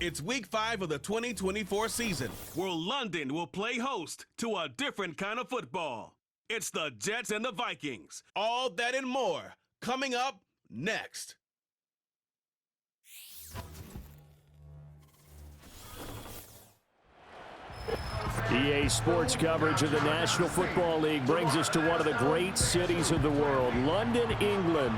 It's week 5 of the 2024 season, where London will play host to a different kind of football. It's the Jets and the Vikings. All that and more coming up next. EA Sports coverage of the National Football League brings us to one of the great cities of the world, London, England.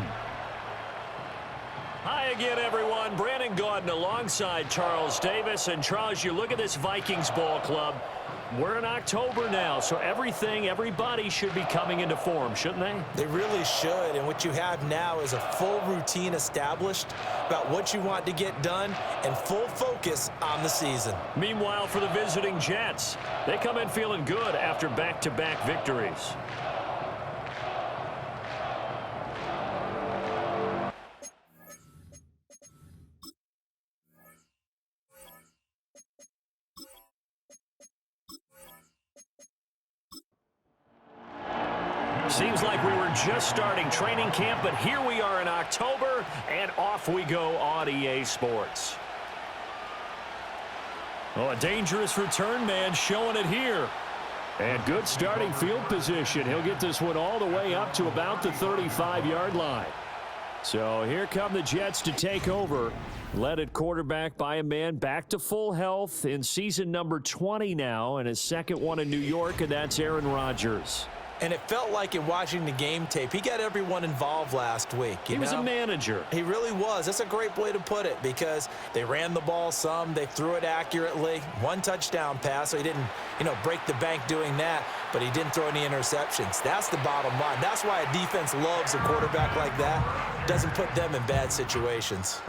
Hi again, everyone. Brandon Gaudin alongside Charles Davis. And Charles, you look at this Vikings ball club. We're in October now, so everybody should be coming into form, shouldn't they? They really should, and what you have now is a full routine established about what you want to get done and full focus on the season. Meanwhile, for the visiting Jets, they come in feeling good after back-to-back victories. Seems like we were just starting training camp, but here we are in October, and off we go on EA Sports. Oh, a dangerous return man showing it here. And good starting field position. He'll get this one all the way up to about the 35-yard line. So here come the Jets to take over. Led at quarterback by a man back to full health in season number 20 now, and his second one in New York, and that's Aaron Rodgers. And it felt like in watching the game tape, he got everyone involved last week. He was a manager. He really was. That's a great way to put it because they ran the ball some. They threw it accurately. One touchdown pass, so he didn't, break the bank doing that, but he didn't throw any interceptions. That's the bottom line. That's why a defense loves a quarterback like that. Doesn't put them in bad situations.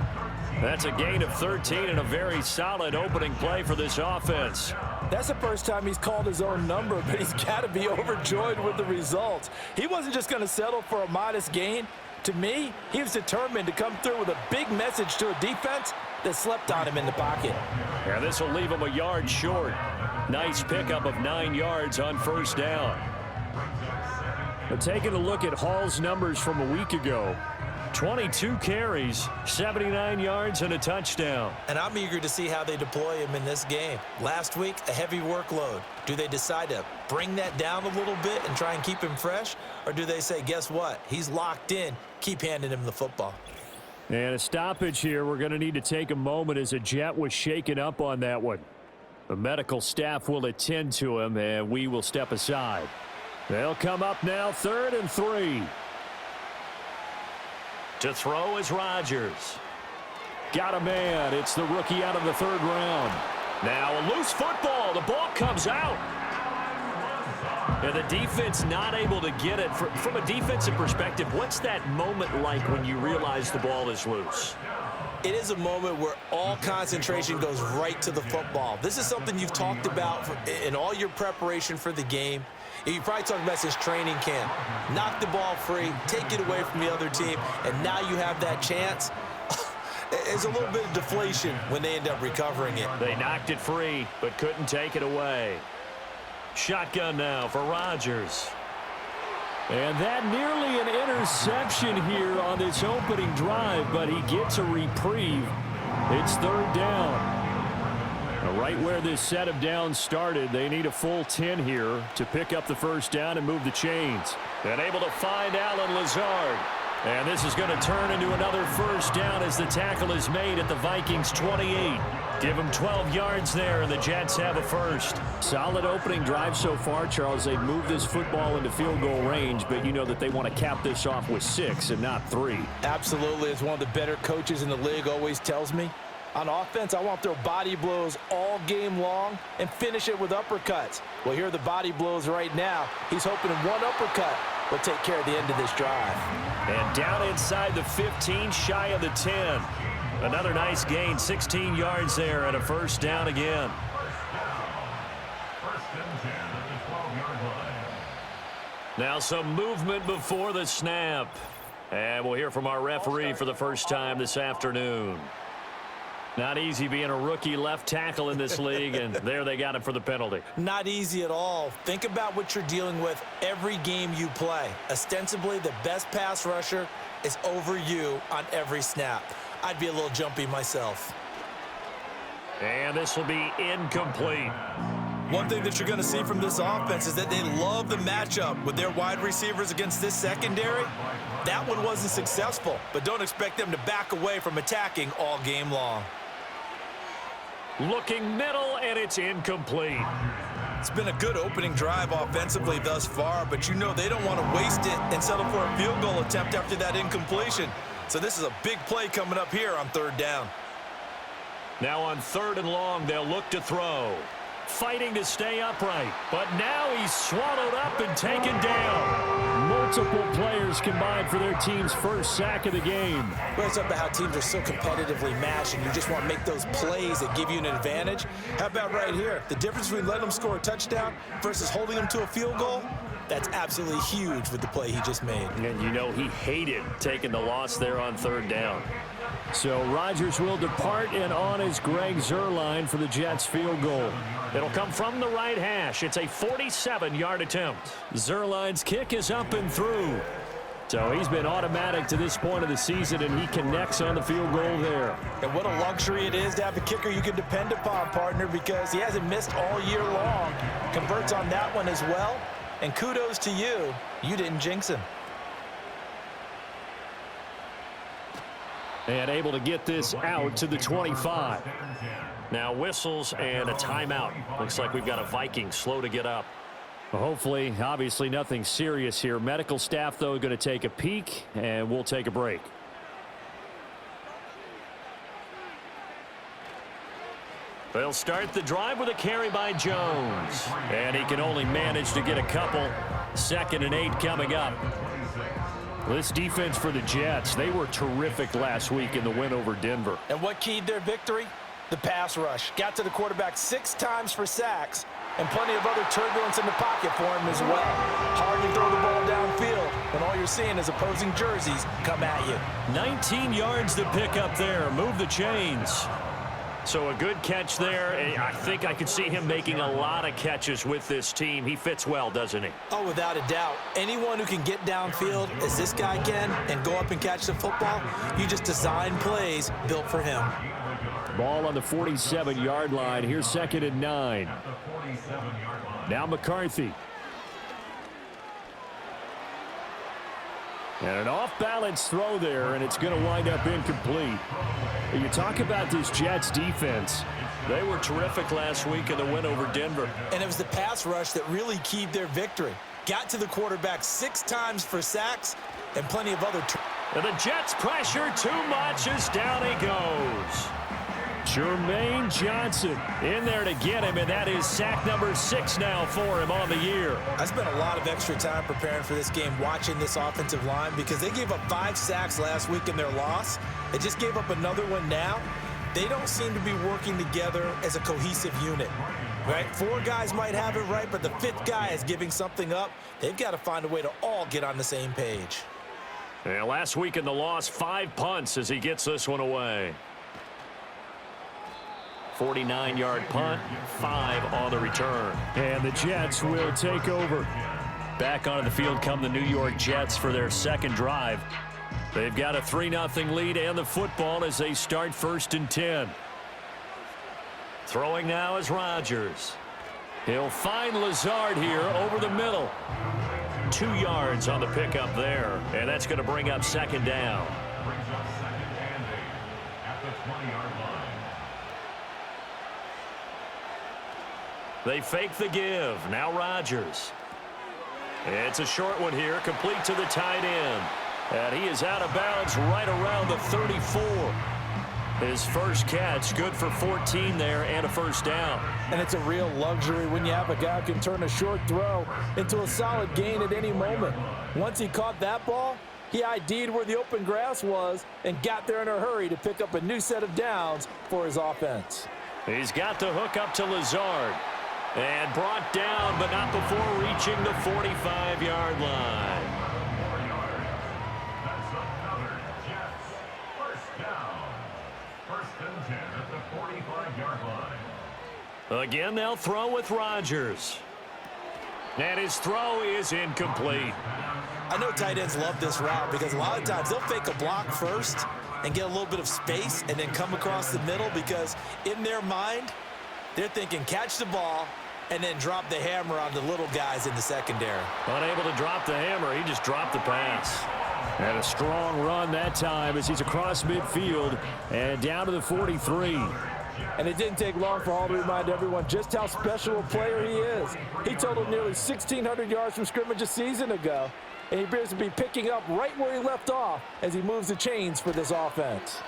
That's a gain of 13 and a very solid opening play for this offense. That's the first time he's called his own number, but he's got to be overjoyed with the results. He wasn't just going to settle for a modest gain. To me, he was determined to come through with a big message to a defense that slept on him in the pocket. Yeah, this will leave him a yard short. Nice pickup of 9 yards on first down. But taking a look at Hall's numbers from a week ago, 22 carries, 79 yards, and a touchdown. And I'm eager to see how they deploy him in this game. Last week, a heavy workload. Do they decide to bring that down a little bit and try and keep him fresh? Or do they say, guess what? He's locked in. Keep handing him the football. And a stoppage here. We're going to need to take a moment as a Jet was shaken up on that one. The medical staff will attend to him, and we will step aside. They'll come up now, 3rd and 3. To throw is Rodgers. Got a man. It's the rookie out of the 3rd round. Now a loose football. The ball comes out. And the defense not able to get it. From a defensive perspective, what's that moment like when you realize the ball is loose? It is a moment where all concentration goes right to the football. This is something you've talked about in all your preparation for the game. You probably talked about since training camp. Knock the ball free, take it away from the other team, and now you have that chance. There's a little bit of deflation when they end up recovering it. They knocked it free, but couldn't take it away. Shotgun now for Rodgers. And that nearly an interception here on this opening drive, but he gets a reprieve. It's 3rd down. Right where this set of downs started, they need a full 10 here to pick up the first down and move the chains. And able to find Allen Lazard. And this is going to turn into another first down as the tackle is made at the Vikings 28. Give them 12 yards there, and the Jets have a first. Solid opening drive so far, Charles. They've moved this football into field goal range, but you know that they want to cap this off with 6 and not 3. Absolutely. As one of the better coaches in the league always tells me, on offense, I want to throw body blows all game long and finish it with uppercuts. Well, here are the body blows right now. He's hoping one uppercut will take care of the end of this drive. And down inside the 15, shy of the 10. Another nice gain, 16 yards there, and a first down again. Now some movement before the snap. And we'll hear from our referee for the first time this afternoon. Not easy being a rookie left tackle in this league, and there they got him for the penalty. Not easy at all. Think about what you're dealing with every game you play. Ostensibly, the best pass rusher is over you on every snap. I'd be a little jumpy myself. And this will be incomplete. One thing that you're going to see from this offense is that they love the matchup with their wide receivers against this secondary. That one wasn't successful, but don't expect them to back away from attacking all game long. Looking middle, and it's incomplete. It's been a good opening drive offensively thus far, but you know they don't want to waste it and settle for a field goal attempt after that incompletion. So this is a big play coming up here on 3rd down. Now on 3rd and long, they'll look to throw. Fighting to stay upright, but now he's swallowed up and taken down. Multiple players combined for their team's first sack of the game. Well, it's about how teams are so competitively matched, and you just want to make those plays that give you an advantage. How about right here? The difference between letting them score a touchdown versus holding them to a field goal, that's absolutely huge with the play he just made. And you know he hated taking the loss there on 3rd down. So Rodgers will depart, and on is Greg Zuerlein for the Jets field goal. It'll come from the right hash. It's a 47-yard attempt. Zuerlein's kick is up and through. So he's been automatic to this point of the season, and he connects on the field goal there. And what a luxury it is to have a kicker you can depend upon, partner, because he hasn't missed all year long. Converts on that one as well. And kudos to you. You didn't jinx him. And able to get this out to the 25. Now whistles and a timeout. Looks like we've got a Vikings slow to get up. Hopefully, obviously nothing serious here. Medical staff, though, going to take a peek, and we'll take a break. They'll start the drive with a carry by Jones. And he can only manage to get a couple. 2nd and 8 coming up. This defense for the Jets, they were terrific last week in the win over Denver. And what keyed their victory? The pass rush. Got to the quarterback 6 times for sacks, and plenty of other turbulence in the pocket for him as well. Hard to throw the ball downfield when all you're seeing is opposing jerseys come at you. 19 yards to pick up there. Move the chains. So a good catch there. I think I could see him making a lot of catches with this team. He fits well, doesn't he? Oh, without a doubt. Anyone who can get downfield, as this guy can, and go up and catch the football, you just design plays built for him. Ball on the 47-yard line. Here's 2nd and 9. Now McCarthy. And an off-balance throw there, and it's going to wind up incomplete. You talk about this Jets defense. They were terrific last week in the win over Denver. And it was the pass rush that really keyed their victory. Got to the quarterback 6 times for sacks and plenty of other... And the Jets pressure too much as down he goes. Jermaine Johnson in there to get him, and that is sack number 6 now for him on the year. I spent a lot of extra time preparing for this game watching this offensive line because they gave up 5 sacks last week in their loss. They just gave up another one now. They don't seem to be working together as a cohesive unit, right? 4 guys might have it right, but the 5th guy is giving something up. They've got to find a way to all get on the same page. And last week in the loss, 5 punts as he gets this one away. 49-yard punt, 5 on the return. And the Jets will take over. Back onto the field come the New York Jets for their 2nd drive. They've got a 3-0 lead and the football as they start 1st and 10. Throwing now is Rodgers. He'll find Lazard here over the middle. 2 yards on the pickup there, and that's going to bring up 2nd down. They fake the give. Now Rodgers. It's a short one here, complete to the tight end. And he is out of bounds right around the 34. His first catch, good for 14 there and a 1st down. And it's a real luxury when you have a guy who can turn a short throw into a solid gain at any moment. Once he caught that ball, he ID'd where the open grass was and got there in a hurry to pick up a new set of downs for his offense. He's got the hook up to Lazard. And brought down, but not before reaching the 45-yard line. That's another Jets 1st down. 1st and 10 at the 45-yard line. Again, they'll throw with Rodgers. And his throw is incomplete. I know tight ends love this route because a lot of times they'll fake a block first, and get a little bit of space and then come across the middle, because in their mind, they're thinking catch the ball and then drop the hammer on the little guys in the secondary. Unable to drop the hammer, he just dropped the pass. And a strong run that time as he's across midfield and down to the 43. And it didn't take long for Hall to remind everyone just how special a player he is. He totaled nearly 1,600 yards from scrimmage a season ago, and he appears to be picking up right where he left off as he moves the chains for this offense.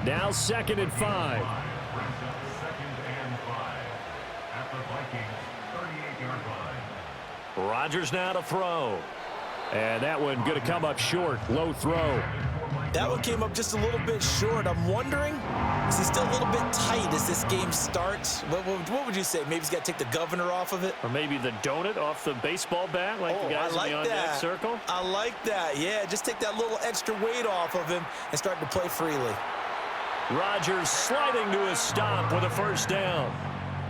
Now 2nd and 5. Brings up 2nd and 5 at the Vikings 38-yard line. Rodgers now to throw. And that one going to come up short. Low throw. That one came up just a little bit short. I'm wondering, is he still a little bit tight as this game starts? What would you say? Maybe he's got to take the governor off of it? Or maybe the donut off the baseball bat like the guys in the on-deck circle? I like that. Yeah, just take that little extra weight off of him and start to play freely. Rodgers sliding to a stop with a first down.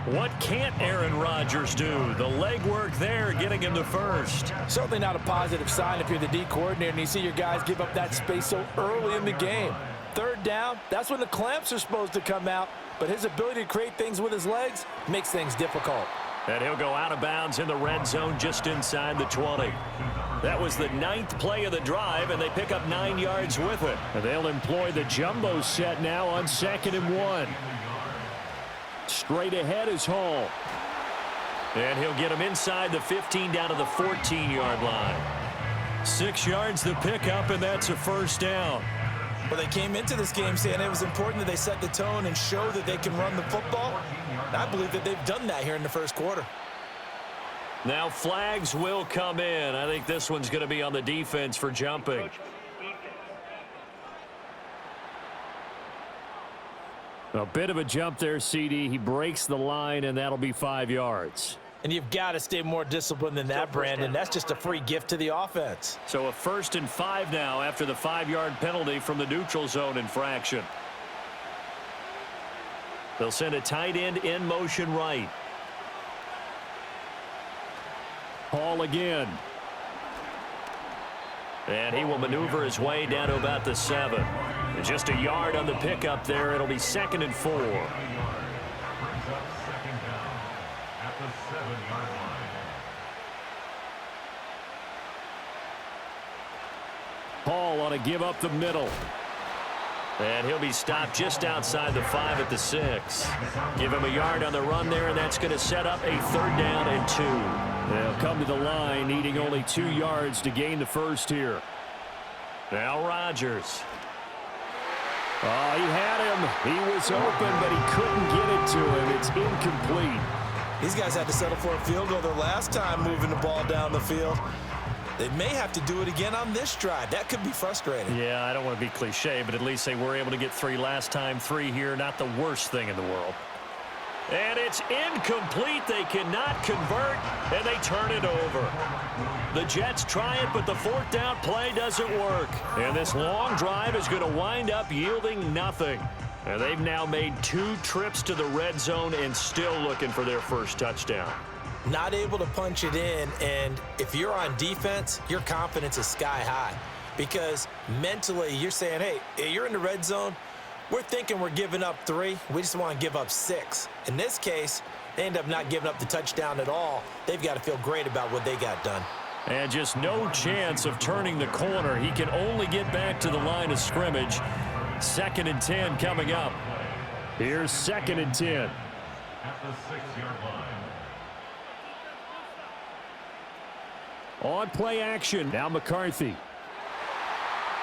What can't Aaron Rodgers do? The legwork there getting him to first. Certainly not a positive sign if you're the D coordinator and you see your guys give up that space so early in the game. 3rd down, that's when the clamps are supposed to come out, but his ability to create things with his legs makes things difficult. And he'll go out of bounds in the red zone just inside the 20. That was the 9th play of the drive, and they pick up 9 yards with it. And they'll employ the jumbo set now on 2nd and 1. Straight ahead is Hall. And he'll get him inside the 15 down to the 14-yard line. 6 yards the pickup, and that's a first down. Well, they came into this game saying it was important that they set the tone and show that they can run the football. And I believe that they've done that here in the first quarter. Now flags will come in. I think this one's going to be on the defense for jumping. A bit of a jump there, CD. He breaks the line, and that'll be 5 yards. And you've got to stay more disciplined than that, Brandon. That's just a free gift to the offense. So a 1st and 5 now after the 5-yard penalty from the neutral zone infraction. They'll send a tight end in motion right. Hall again. And he will maneuver his way down to about the 7. And just a yard on the pickup there. It'll be 2nd and 4. Brings up 2nd down at the 7-yard line. Hall ought to give up the middle. And he'll be stopped just outside the 5 at the 6. Give him a yard on the run there, and that's going to set up a 3rd down and 2. They'll come to the line, needing only 2 yards to gain the first here. Now Rodgers. Oh, he had him. He was open, but he couldn't get it to him. It's incomplete. These guys had to settle for a field goal their last time moving the ball down the field. They may have to do it again on this drive. That could be frustrating. Yeah, I don't want to be cliche, but at least they were able to get 3 last time. 3 here, not the worst thing in the world. And it's incomplete. They cannot convert, and they turn it over. The Jets try it, but the 4th down play doesn't work. And this long drive is going to wind up yielding nothing. And they've now made 2 trips to the red zone and still looking for their first touchdown. Not able to punch it in, and if you're on defense, your confidence is sky high. Because mentally, you're saying, hey, you're in the red zone. We're thinking we're giving up 3. We just want to give up 6. In this case, they end up not giving up the touchdown at all. They've got to feel great about what they got done. And just no chance of turning the corner. He can only get back to the line of scrimmage. 2nd and 10 coming up. Here's 2nd and 10. At the 6-yard line. On play action. Now McCarthy.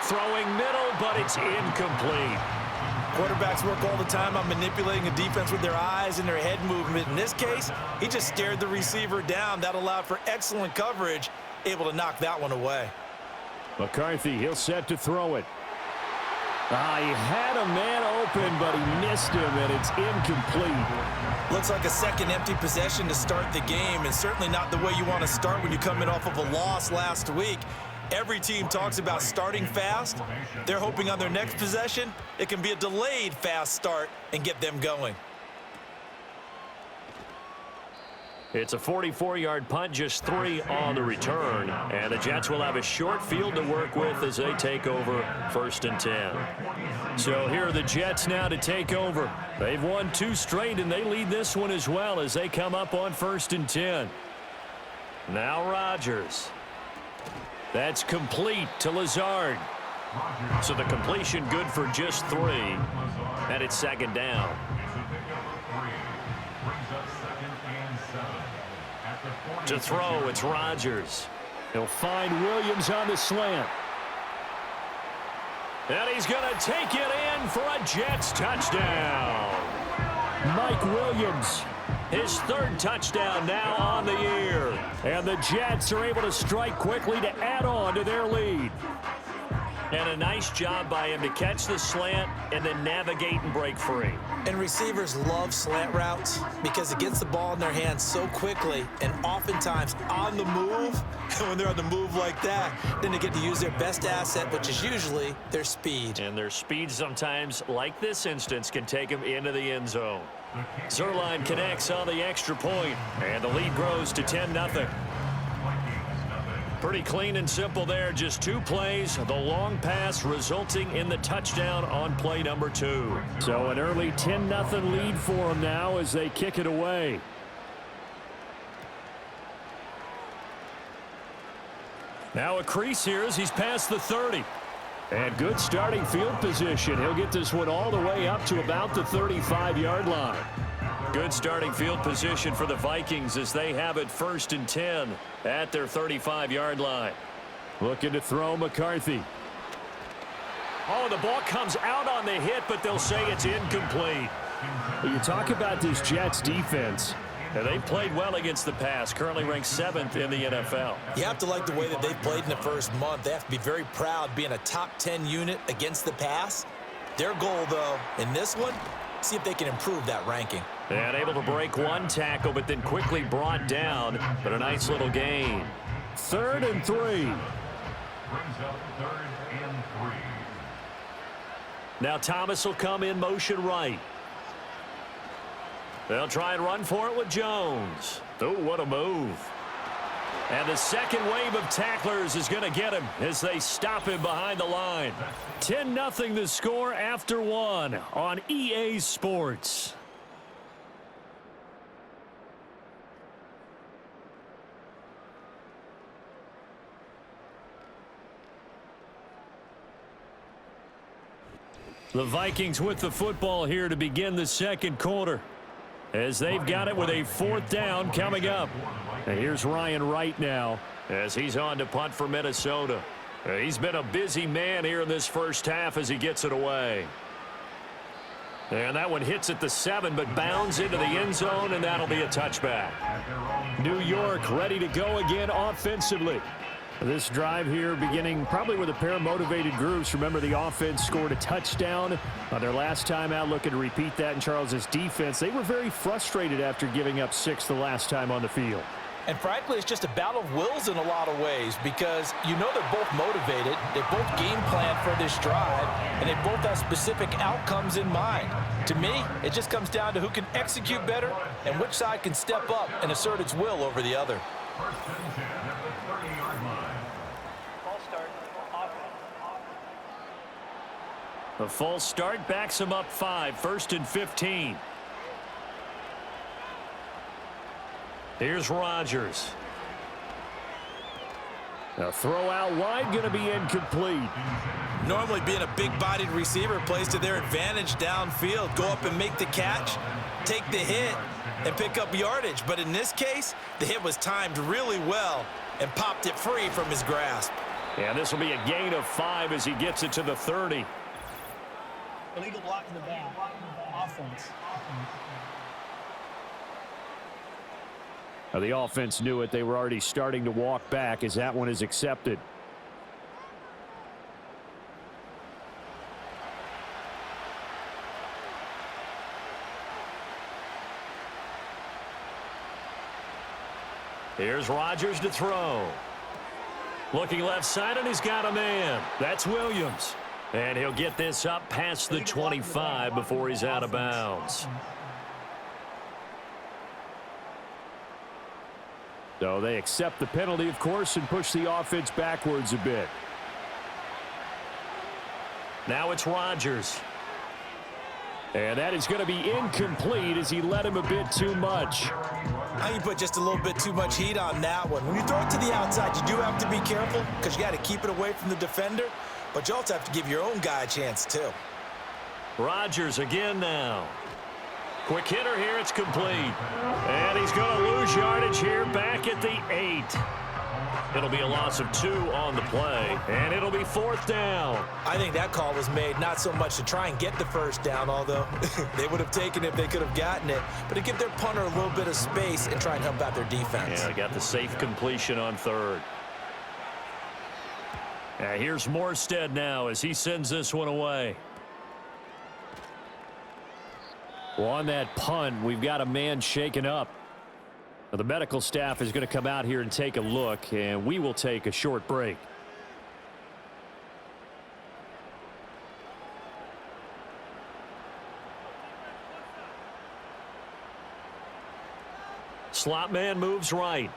Throwing middle, but it's incomplete. Quarterbacks work all the time on manipulating a defense with their eyes and their head movement. In this case, he just stared the receiver down. That allowed for excellent coverage, able to knock that one away. McCarthy, he'll set to throw it. He had a man open, but he missed him, and it's incomplete. Looks like a second empty possession to start the game, and certainly not the way you want to start when you come in off of a loss last week. Every team talks about starting fast. They're hoping on their next possession, it can be a delayed fast start and get them going. It's a 44-yard punt, just 3 on the return. And the Jets will have a short field to work with as they take over 1st and 10. So here are the Jets now to take over. They've won 2 straight, and they lead this one as well as they come up on 1st and 10. Now Rodgers. That's complete to Lazard. So the completion good for just 3. And it's 2nd down. To throw, it's Rodgers. He'll find Williams on the slant. And he's going to take it in for a Jets touchdown. Mike Williams, his 3rd touchdown now on the year. And the Jets are able to strike quickly to add on to their lead. And a nice job by him to catch the slant and then navigate and break free. And receivers love slant routes because it gets the ball in their hands so quickly and oftentimes on the move. And when they're on the move like that, then they get to use their best asset, which is usually their speed. And their speed sometimes, like this instance, can take them into the end zone. Zerline connects on the extra point, and the lead grows to 10-0. Pretty clean and simple there. Just 2 plays. The long pass resulting in the touchdown on play number 2. So an early 10-0 lead for them now as they kick it away. Now a crease here as he's past the 30. And good starting field position. He'll get this one all the way up to about the 35-yard line. Good starting field position for the Vikings as they have it 1st and 10 at their 35-yard line. Looking to throw McCarthy. Oh, the ball comes out on the hit, but they'll say it's incomplete. You talk about this Jets defense. And they've played well against the pass, currently ranked 7th in the NFL. You have to like the way that they've played in the first month. They have to be very proud being a top 10 unit against the pass. Their goal, though, in this one, see if they can improve that ranking. And able to break 1 tackle, but then quickly brought down. But a nice little gain. 3rd and 3. Brings up 3rd and 3. Now Thomas will come in motion right. They'll try and run for it with Jones. Oh, what a move. And the second wave of tacklers is going to get him as they stop him behind the line. 10-0 the score after 1 on EA Sports. The Vikings with the football here to begin the 2nd quarter, as they've got it with a 4th down coming up. And here's Ryan Wright now as he's on to punt for Minnesota. He's been a busy man here in this first half as he gets it away. And that one hits at the 7, but bounds into the end zone, and that'll be a touchback. New York ready to go again offensively. This drive here beginning probably with a pair of motivated groups. Remember, the offense scored a touchdown on their last time out, looking to repeat that in Charles's defense. They were very frustrated after giving up 6 the last time on the field. And frankly, it's just a battle of wills in a lot of ways because you know they're both motivated, they both game plan for this drive, and they both have specific outcomes in mind. To me, it just comes down to who can execute better and which side can step up and assert its will over the other. 1st and 10 at the 30-yard line. A false start backs him up 5, 1st and 15. Here's Rodgers. A throw out wide, going to be incomplete. Normally being a big-bodied receiver plays to their advantage downfield. Go up and make the catch, take the hit, and pick up yardage. But in this case, the hit was timed really well and popped it free from his grasp. And this will be a gain of 5 as he gets it to the 30. Illegal block in the back. Offense. Now the offense knew it. They were already starting to walk back as that one is accepted. Here's Rodgers to throw. Looking left side, and he's got a man. That's Williams. And he'll get this up past the 25 before he's out of bounds. So they accept the penalty, of course, and push the offense backwards a bit. Now it's Rodgers. And that is going to be incomplete as he led him a bit too much. How you put just a little bit too much heat on that one. When you throw it to the outside, you do have to be careful because you got to keep it away from the defender, but you also have to give your own guy a chance too. Rodgers again now. Quick hitter here, it's complete. And he's going to lose yardage here back at the 8. It'll be a loss of 2 on the play, and it'll be 4th down. I think that call was made not so much to try and get the first down, although they would have taken it if they could have gotten it, but to give their punter a little bit of space and try and help out their defense. Yeah, they got the safe completion on 3rd. Here's Morstead now as he sends this one away. Well, on that punt, we've got a man shaken up. Now, the medical staff is going to come out here and take a look, and we will take a short break. Slot man moves right.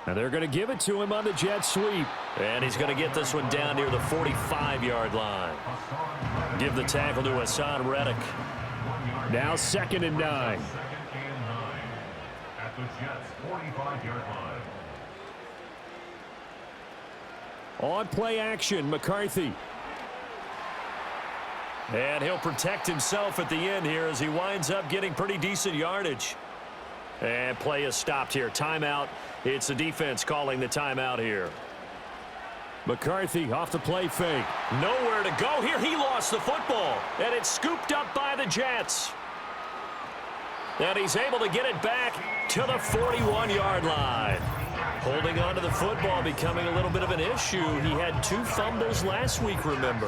Now they're going to give it to him on the jet sweep. And he's going to get this one down near the 45-yard line. Give the tackle to Hassan Reddick. Now 2nd and 9. At the Jets' 45-yard line. On play action, McCarthy. And he'll protect himself at the end here as he winds up getting pretty decent yardage. And play is stopped here. Timeout. It's the defense calling the timeout here. McCarthy off the play fake. Nowhere to go here. He lost the football. And it's scooped up by the Jets. And he's able to get it back to the 41-yard line. Holding on to the football becoming a little bit of an issue. He had 2 fumbles last week, remember.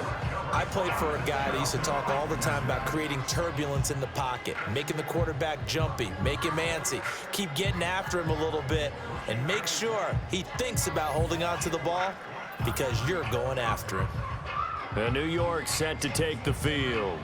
I played for a guy that used to talk all the time about creating turbulence in the pocket, making the quarterback jumpy, make him antsy, keep getting after him a little bit, and make sure he thinks about holding on to the ball because you're going after him. And New York set to take the field.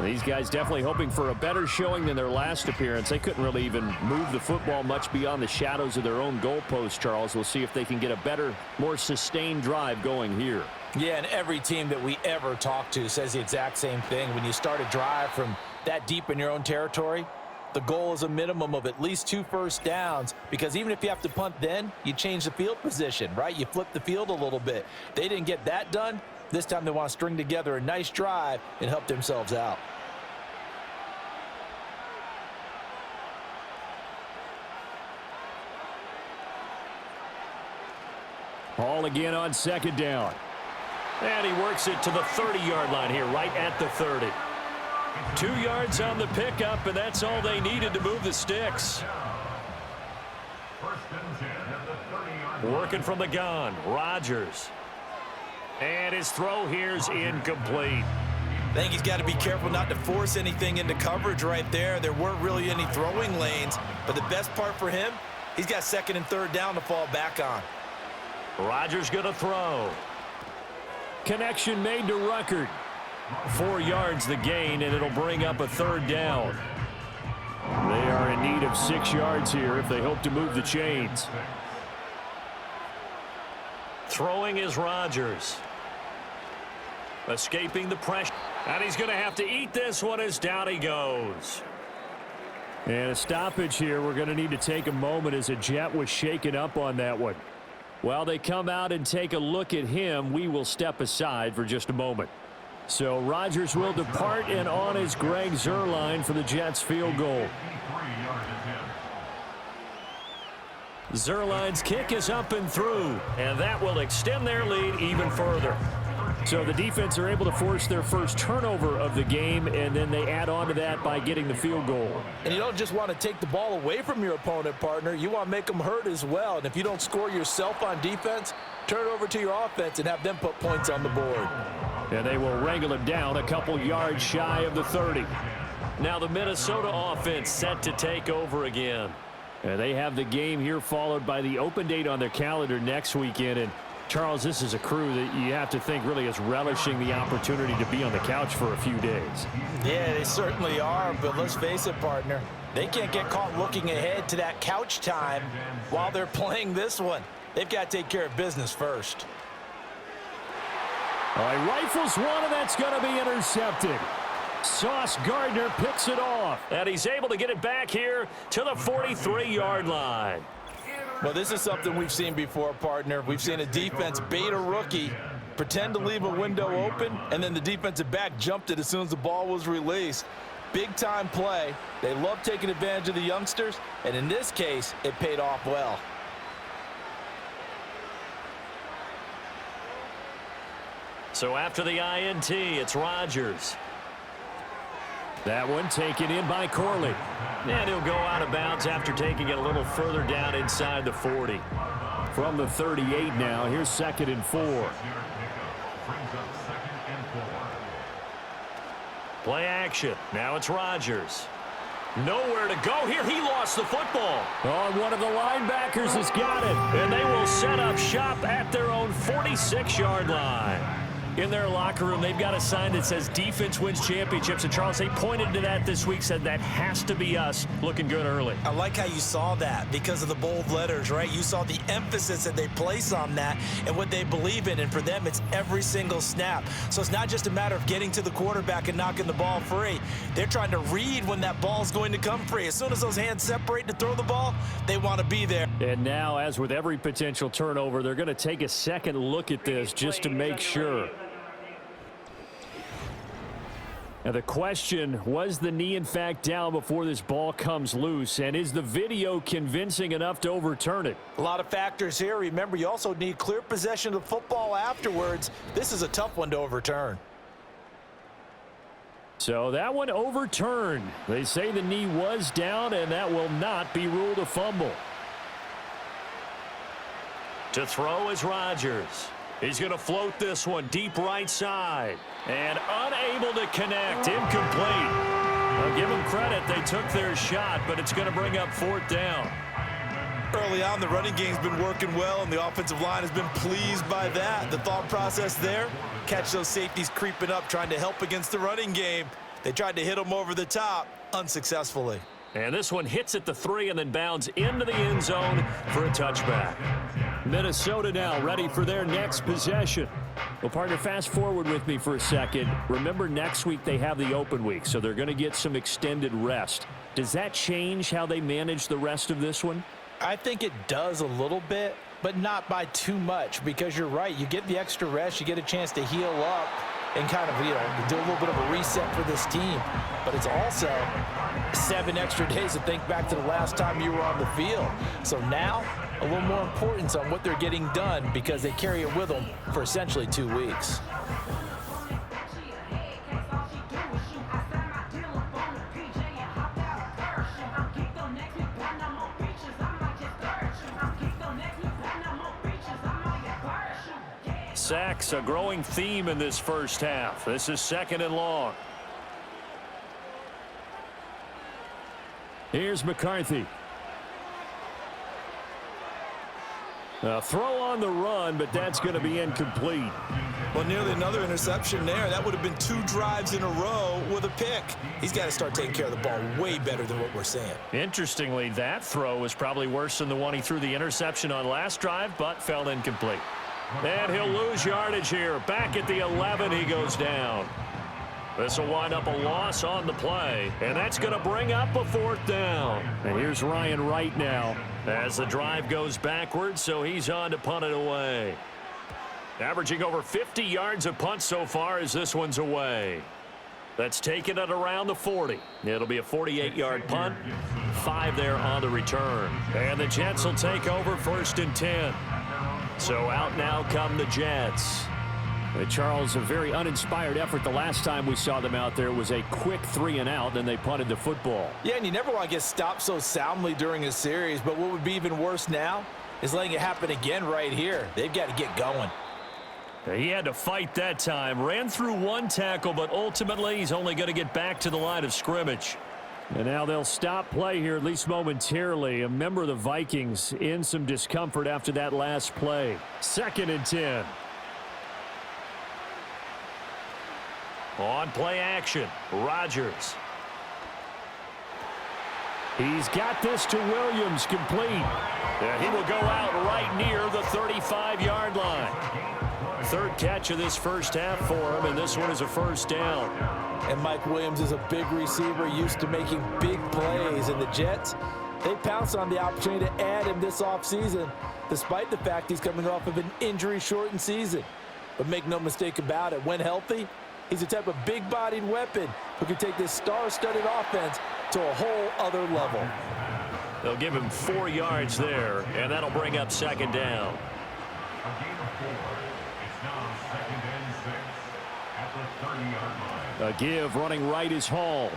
These guys definitely hoping for a better showing than their last appearance. They couldn't really even move the football much beyond the shadows of their own goalpost, Charles. We'll see if they can get a better, more sustained drive going here. Yeah, and every team that we ever talk to says the exact same thing. When you start a drive from that deep in your own territory, the goal is a minimum of at least 2 first downs, because even if you have to punt then, you change the field position, right? You flip the field a little bit. They didn't get that done. This time they want to string together a nice drive and help themselves out. Ball again on 2nd down. And he works it to the 30-yard line here, right at the 30. 2 yards on the pickup, and that's all they needed to move the sticks. Working from the gun, Rodgers. And his throw here's incomplete. I think he's got to be careful not to force anything into coverage right there. There weren't really any throwing lanes, but the best part for him, he's got 2nd and 3rd down to fall back on. Rodgers going to throw. Connection made to Ruckert. 4 yards the gain, and it'll bring up a 3rd down. They are in need of 6 yards here if they hope to move the chains. Throwing is Rodgers. Escaping the pressure. And he's going to have to eat this one as down he goes. And a stoppage here. We're going to need to take a moment as a Jet was shaken up on that one. While they come out and take a look at him, we will step aside for just a moment. So Rodgers will depart, and on is Greg Zuerlein for the Jets field goal. Zuerlein's kick is up and through, and that will extend their lead even further. So the defense are able to force their first turnover of the game, and then they add on to that by getting the field goal. And you don't just want to take the ball away from your opponent, partner. You want to make them hurt as well. And if you don't score yourself on defense, turn it over to your offense and have them put points on the board. And they will wrangle him down a couple yards shy of the 30. Now the Minnesota offense set to take over again. And they have the game here followed by the open date on their calendar next weekend. And Charles, this is a crew that you have to think really is relishing the opportunity to be on the couch for a few days. Yeah, they certainly are, but let's face it, partner. They can't get caught looking ahead to that couch time while they're playing this one. They've got to take care of business first. All right, rifles one, and that's going to be intercepted. Sauce Gardner picks it off, and he's able to get it back here to the 43-yard line. Well, this is something we've seen before, partner. We've seen a defense bait a rookie, pretend to leave a window open, and then the defensive back jumped it as soon as the ball was released. Big-time play. They love taking advantage of the youngsters, and in this case, it paid off well. So after the INT, it's Rodgers. That one taken in by Corley. And he'll go out of bounds after taking it a little further down inside the 40. From the 38 now, here's 2nd and 4. Play action. Now it's Rodgers. Nowhere to go here. He lost the football. Oh, one of the linebackers has got it. And they will set up shop at their own 46-yard line. In their locker room, they've got a sign that says defense wins championships. And Charles, they pointed to that this week, said that has to be us. Looking good early. I like how you saw that because of the bold letters, right? You saw the emphasis that they place on that and what they believe in. And for them, it's every single snap. So it's not just a matter of getting to the quarterback and knocking the ball free. They're trying to read when that ball's going to come free. As soon as those hands separate to throw the ball, they want to be there. And now, as with every potential turnover, they're going to take a second look at this just to make sure. Now the question, was the knee in fact down before this ball comes loose? And is the video convincing enough to overturn it? A lot of factors here. Remember, you also need clear possession of the football afterwards. This is a tough one to overturn. So that one overturned. They say the knee was down, and that will not be ruled a fumble. To throw is Rodgers. He's going to float this one deep right side. And unable to connect. Incomplete. I'll give them credit. They took their shot, but it's going to bring up 4th down. Early on, the running game's been working well, and the offensive line has been pleased by that. The thought process there, catch those safeties creeping up, trying to help against the running game. They tried to hit them over the top, unsuccessfully. And this one hits at the 3 and then bounds into the end zone for a touchback. Minnesota now ready for their next possession. Well, partner, fast forward with me for a second. Remember, next week they have the open week, so they're going to get some extended rest. Does that change how they manage the rest of this one? I think it does a little bit, but not by too much, because you're right. You get the extra rest. You get a chance to heal up and kind of, do a little bit of a reset for this team. But it's also 7 extra days to think back to the last time you were on the field. So now, a little more importance on what they're getting done because they carry it with them for essentially 2 weeks. Sacks, a growing theme in this first half. This is 2nd and long. Here's McCarthy. A throw on the run, but that's going to be incomplete. Well, nearly another interception there. That would have been 2 drives in a row with a pick. He's got to start taking care of the ball way better than what we're seeing. Interestingly, that throw was probably worse than the one he threw the interception on last drive, but fell incomplete. And he'll lose yardage here. Back at the 11, he goes down. This will wind up a loss on the play, and that's going to bring up a 4th down. And here's Ryan Wright now as the drive goes backwards, so he's on to punt it away. Averaging over 50 yards a punt so far as this one's away. That's taken it around the 40. It'll be a 48-yard punt, 5 there on the return. And the Jets will take over 1st and 10. So out now come the Jets. Charles, a very uninspired effort the last time we saw them out there. It was a quick 3 and out, then they punted the football. Yeah, and you never want to get stopped so soundly during a series, but what would be even worse now is letting it happen again right here. They've got to get going. He had to fight that time. Ran through 1 tackle, but ultimately he's only going to get back to the line of scrimmage. And now they'll stop play here, at least momentarily. A member of the Vikings in some discomfort after that last play. 2nd and 10. On play action, Rodgers. He's got this to Williams, complete. And he will go out right near the 35-yard line. 3rd catch of this first half for him, and this one is a first down. And Mike Williams is a big receiver used to making big plays. And the Jets, they pounced on the opportunity to add him this offseason, despite the fact he's coming off of an injury-shortened season. But make no mistake about it, when healthy, he's the type of big-bodied weapon who can take this star-studded offense to a whole other level. They'll give him 4 yards there, and that'll bring up 2nd down. A gain of 4. It's now 2nd and 6 at the 30-yard line. A give running right is Hall.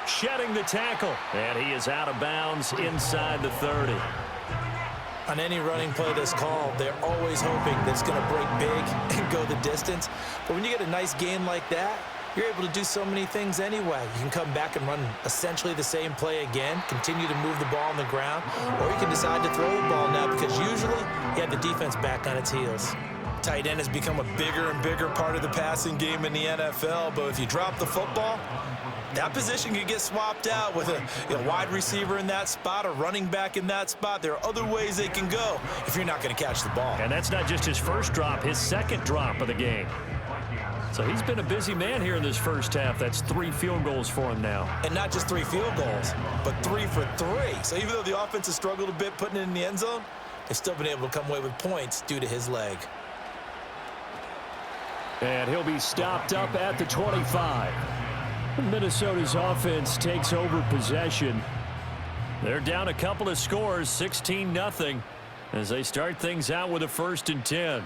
Shedding the tackle, and he is out of bounds inside the 30. On any running play that's called, they're always hoping that it's going to break big and go the distance. But when you get a nice gain like that, you're able to do so many things anyway. You can come back and run essentially the same play again, continue to move the ball on the ground, or you can decide to throw the ball now because usually you have the defense back on its heels. Tight end has become a bigger and bigger part of the passing game in the NFL, but if you drop the football, that position could get swapped out with a wide receiver in that spot, a running back in that spot. There are other ways they can go if you're not going to catch the ball. And that's not just his first drop, his 2nd drop of the game. So he's been a busy man here in this first half. That's 3 field goals for him now. And not just 3 field goals, but 3 for 3. So even though the offense has struggled a bit putting it in the end zone, they've still been able to come away with points due to his leg. And he'll be stopped up at the 25. Minnesota's offense takes over possession. They're down a couple of scores, 16-0, as they start things out with a 1st and 10.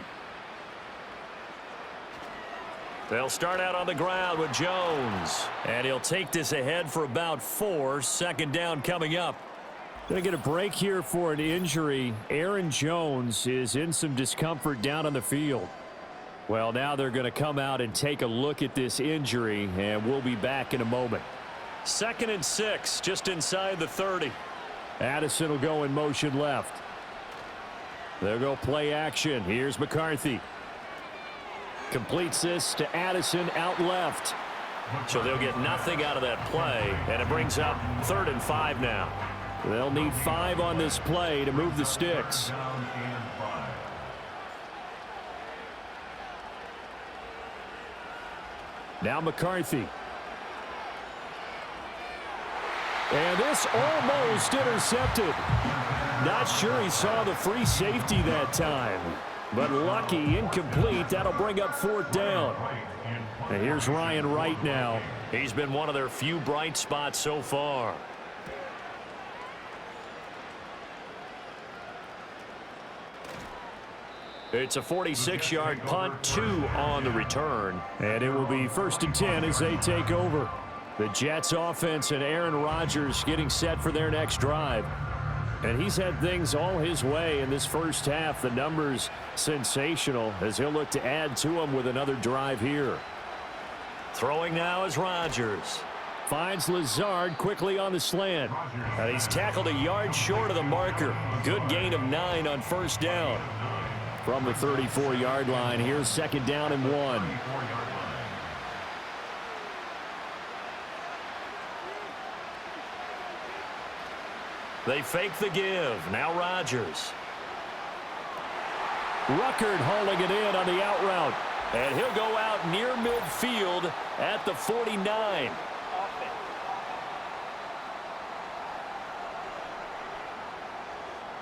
They'll start out on the ground with Jones, and he'll take this ahead for about 4. 2nd down coming up. Going to get a break here for an injury. Aaron Jones is in some discomfort down on the field. Well, now they're going to come out and take a look at this injury, and we'll be back in a moment. 2nd and 6, just inside the 30. Addison will go in motion left. They'll go play action. Here's McCarthy. Completes this to Addison out left. So they'll get nothing out of that play, and it brings up 3rd and 5 now. They'll need 5 on this play to move the sticks. Now McCarthy. And this almost intercepted. Not sure he saw the free safety that time. But lucky, incomplete. That'll bring up 4th down. And here's Ryan Wright now. He's been one of their few bright spots so far. It's a 46-yard punt, 2 on the return. And it will be 1st and 10 as they take over. The Jets offense and Aaron Rodgers getting set for their next drive. And he's had things all his way in this first half. The numbers sensational as he'll look to add to them with another drive here. Throwing now is Rodgers. Finds Lazard quickly on the slant. And he's tackled a yard short of the marker. Good gain of 9 on 1st down. From the 34-yard line, here's 2nd down and 1. They fake the give. Now Rodgers. Ruckert hauling it in on the out route. And he'll go out near midfield at the 49.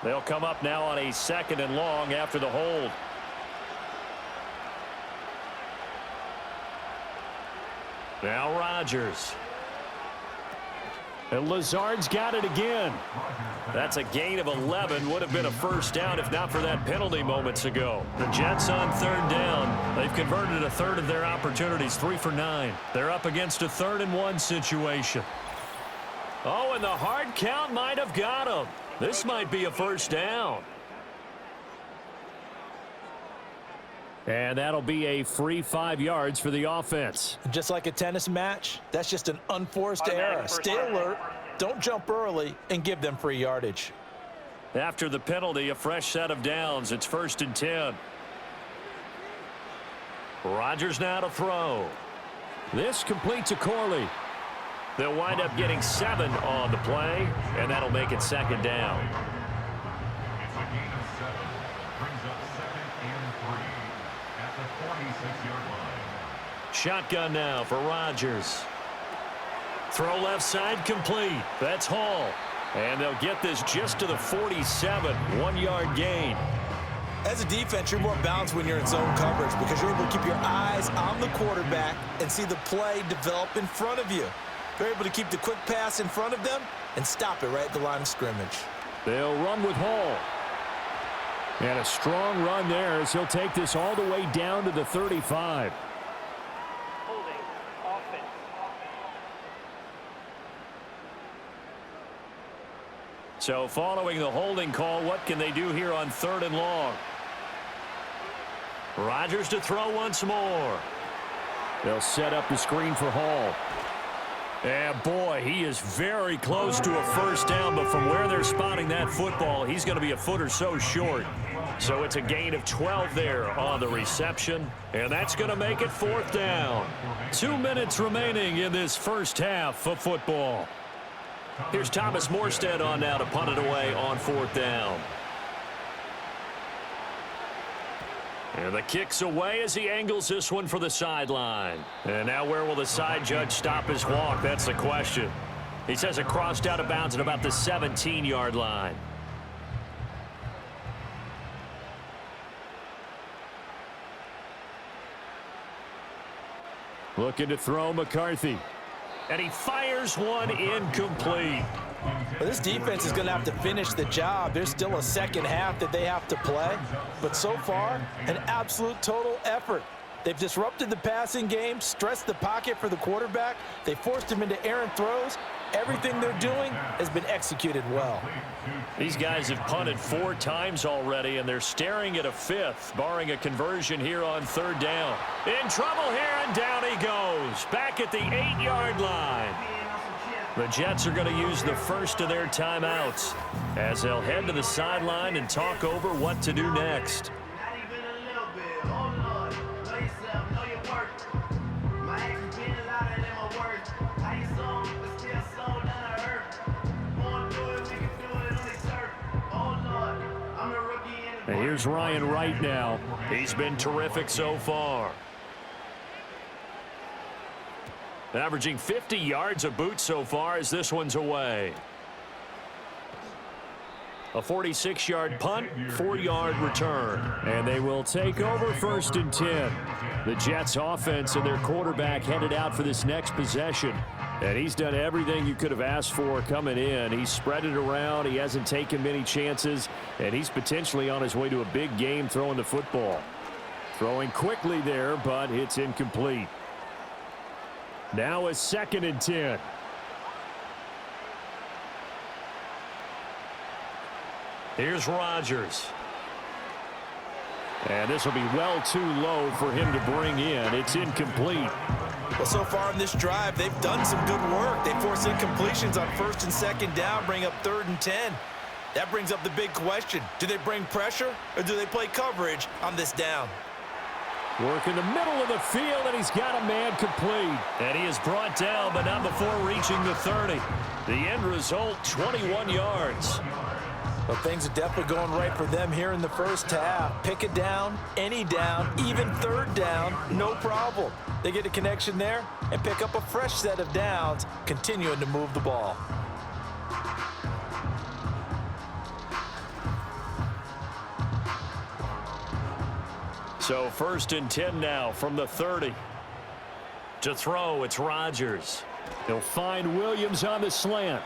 They'll come up now on a 2nd and long after the hold. Now Rodgers. And Lazard's got it again. That's a gain of 11. Would have been a 1st down if not for that penalty moments ago. The Jets on 3rd down. They've converted a 1/3 of their opportunities, 3 for 9. They're up against a 3rd and 1 situation. Oh, and the hard count might have got him. This might be a 1st down. And that'll be a free 5 yards for the offense. Just like a tennis match, that's just an unforced error. Stay alert, don't jump early, and give them free yardage. After the penalty, a fresh set of downs. It's 1st and 10. Rodgers now to throw. This completes to Corley. They'll wind up getting 7 on the play, and that'll make it 2nd down. It's a gain of 7. Brings up 2nd and 3 at the 46-yard line. Shotgun now for Rodgers. Throw left side complete. That's Hall. And they'll get this just to the 47. 1-yard gain. As a defense, you're more balanced when you're in zone coverage because you're able to keep your eyes on the quarterback and see the play develop in front of you. You're able to keep the quick pass in front of them and stop it right at the line of scrimmage. They'll run with Hall. And a strong run there as he'll take this all the way down to the 35. Holding. Offense. So following the holding call, what can they do here on 3rd and long? Rodgers to throw once more. They'll set up the screen for Hall. And boy, he is very close to a 1st down, but from where they're spotting that football, he's going to be a foot or so short. So it's a gain of 12 there on the reception, and that's going to make it 4th down. 2 minutes remaining in this first half of football. Here's Thomas Morstead on now to punt it away on 4th down. And the kick's away as he angles this one for the sideline. And now where will the side judge stop his walk? That's the question. He says it crossed out of bounds at about the 17-yard line. Looking to throw McCarthy. And he fires one incomplete. Well, this defense is going to have to finish the job. There's still a second half that they have to play. But so far, an absolute total effort. They've disrupted the passing game, stressed the pocket for the quarterback. They forced him into errant throws. Everything they're doing has been executed well. These guys have punted 4 times already, and they're staring at a 5th, barring a conversion here on 3rd down. In trouble here, and down he goes. Back at the 8-yard line. The Jets are going to use the first of their timeouts as they'll head to the sideline and talk over what to do next. Not even a little bit. Oh, Lord. Know yourself. Know your worth. My actions being louder than my words. How you sold, but still sold down to earth. Won't do it, we can do it on the turf. Oh, Lord. I'm a rookie in the And here's Ryan Wright now. He's been terrific so far. Averaging 50 yards a boot so far as this one's away. A 46-yard punt, 4-yard return. And they will take over 1st and 10. The Jets offense and their quarterback headed out for this next possession. And he's done everything you could have asked for coming in. He's spread it around. He hasn't taken many chances. And he's potentially on his way to a big game throwing the football. Throwing quickly there, but it's incomplete. Now a 2nd and 10. Here's Rodgers. And this will be well too low for him to bring in. It's incomplete. Well, so far in this drive, they've done some good work. They force incompletions on 1st and 2nd down, bring up 3rd and 10. That brings up the big question. Do they bring pressure or do they play coverage on this down? Work in the middle of the field, and he's got a man complete. And he is brought down, but not before reaching the 30. The end result, 21 yards. Well, things are definitely going right for them here in the first half. Pick a down, any down, even 3rd down, no problem. They get a connection there and pick up a fresh set of downs, continuing to move the ball. So 1st and 10 now from the 30. To throw, it's Rodgers. He'll find Williams on the slant.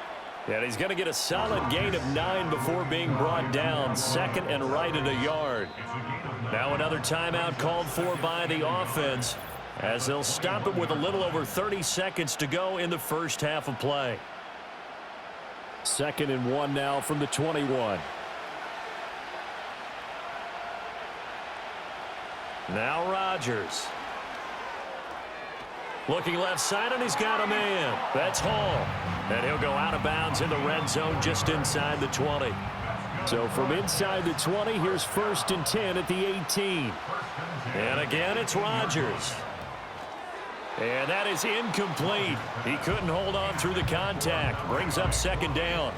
And he's going to get a solid gain of 9 before being brought down. 2nd and right at a yard. Now another timeout called for by the offense as they'll stop it with a little over 30 seconds to go in the first half of play. 2nd and 1 now from the 21. Now Rodgers. Looking left side, and he's got a man. That's Hall. And he'll go out of bounds in the red zone just inside the 20. So from inside the 20, here's 1st and 10 at the 18. And again, it's Rodgers. And that is incomplete. He couldn't hold on through the contact. Brings up 2nd down.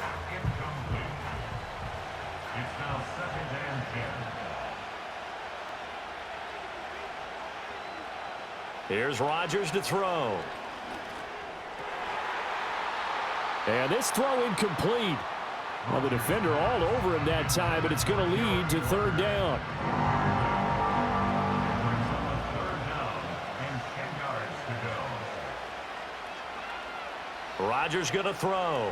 It's now 2nd and 10. Here's Rodgers to throw. And this throw incomplete. Well, the defender all over him that time, but it's going to lead to 3rd down. Rodgers going to throw.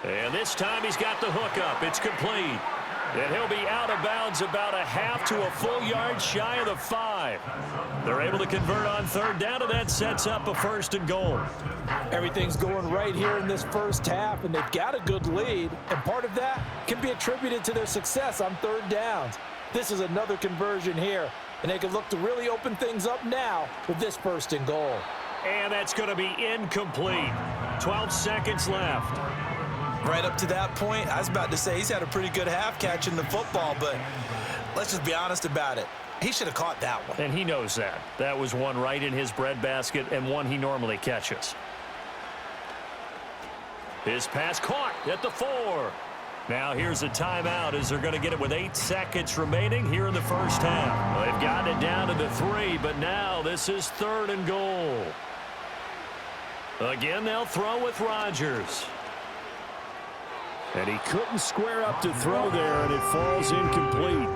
And this time he's got the hook up. It's complete. And he'll be out of bounds about a half to a full yard shy of the 5. They're able to convert on 3rd down, and that sets up a 1st and goal. Everything's going right here in this first half, and they've got a good lead, and part of that can be attributed to their success on 3rd downs. This is another conversion here, and they can look to really open things up now with this 1st and goal. And that's going to be incomplete. 12 seconds left. Right up to that point, I was about to say he's had a pretty good half catching the football, but let's just be honest about it. He should have caught that one. And he knows that. That was one right in his breadbasket and one he normally catches. His pass caught at the 4. Now here's a timeout as they're going to get it with 8 seconds remaining here in the first half. Well, they've gotten it down to the 3, but now this is 3rd and goal. Again, they'll throw with Rodgers. And he couldn't square up to throw there, and it falls incomplete.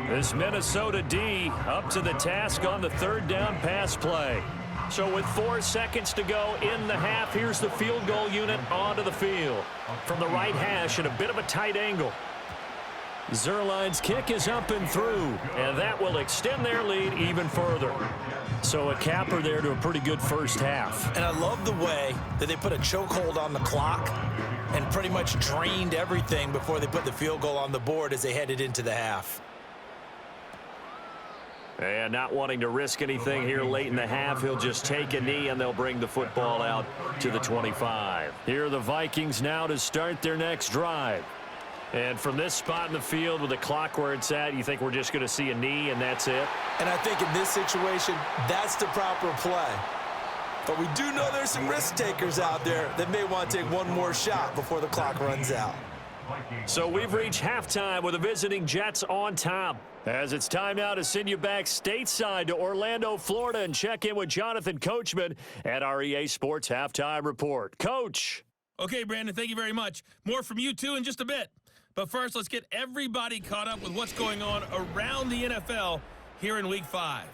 This Minnesota D up to the task on the 3rd down pass play. So with 4 seconds to go in the half, here's the field goal unit onto the field. From the right hash at a bit of a tight angle. Zerline's kick is up and through, and that will extend their lead even further. So a capper there to a pretty good first half. And I love the way that they put a chokehold on the clock and pretty much drained everything before they put the field goal on the board as they headed into the half. And not wanting to risk anything here late in the half, he'll just take a knee and they'll bring the football out to the 25. Here are the Vikings now to start their next drive. And from this spot in the field with the clock where it's at, you think we're just going to see a knee and that's it? And I think in this situation, that's the proper play. But we do know there's some risk takers out there that may want to take one more shot before the clock runs out. So we've reached halftime with the visiting Jets on top. As it's time now to send you back stateside to Orlando, Florida, and check in with Jonathan Coachman at our EA Sports Halftime Report. Coach. Okay, Brandon, thank you very much. More from you, too, in just a bit. But first, let's get everybody caught up with what's going on around the NFL here in Week 5.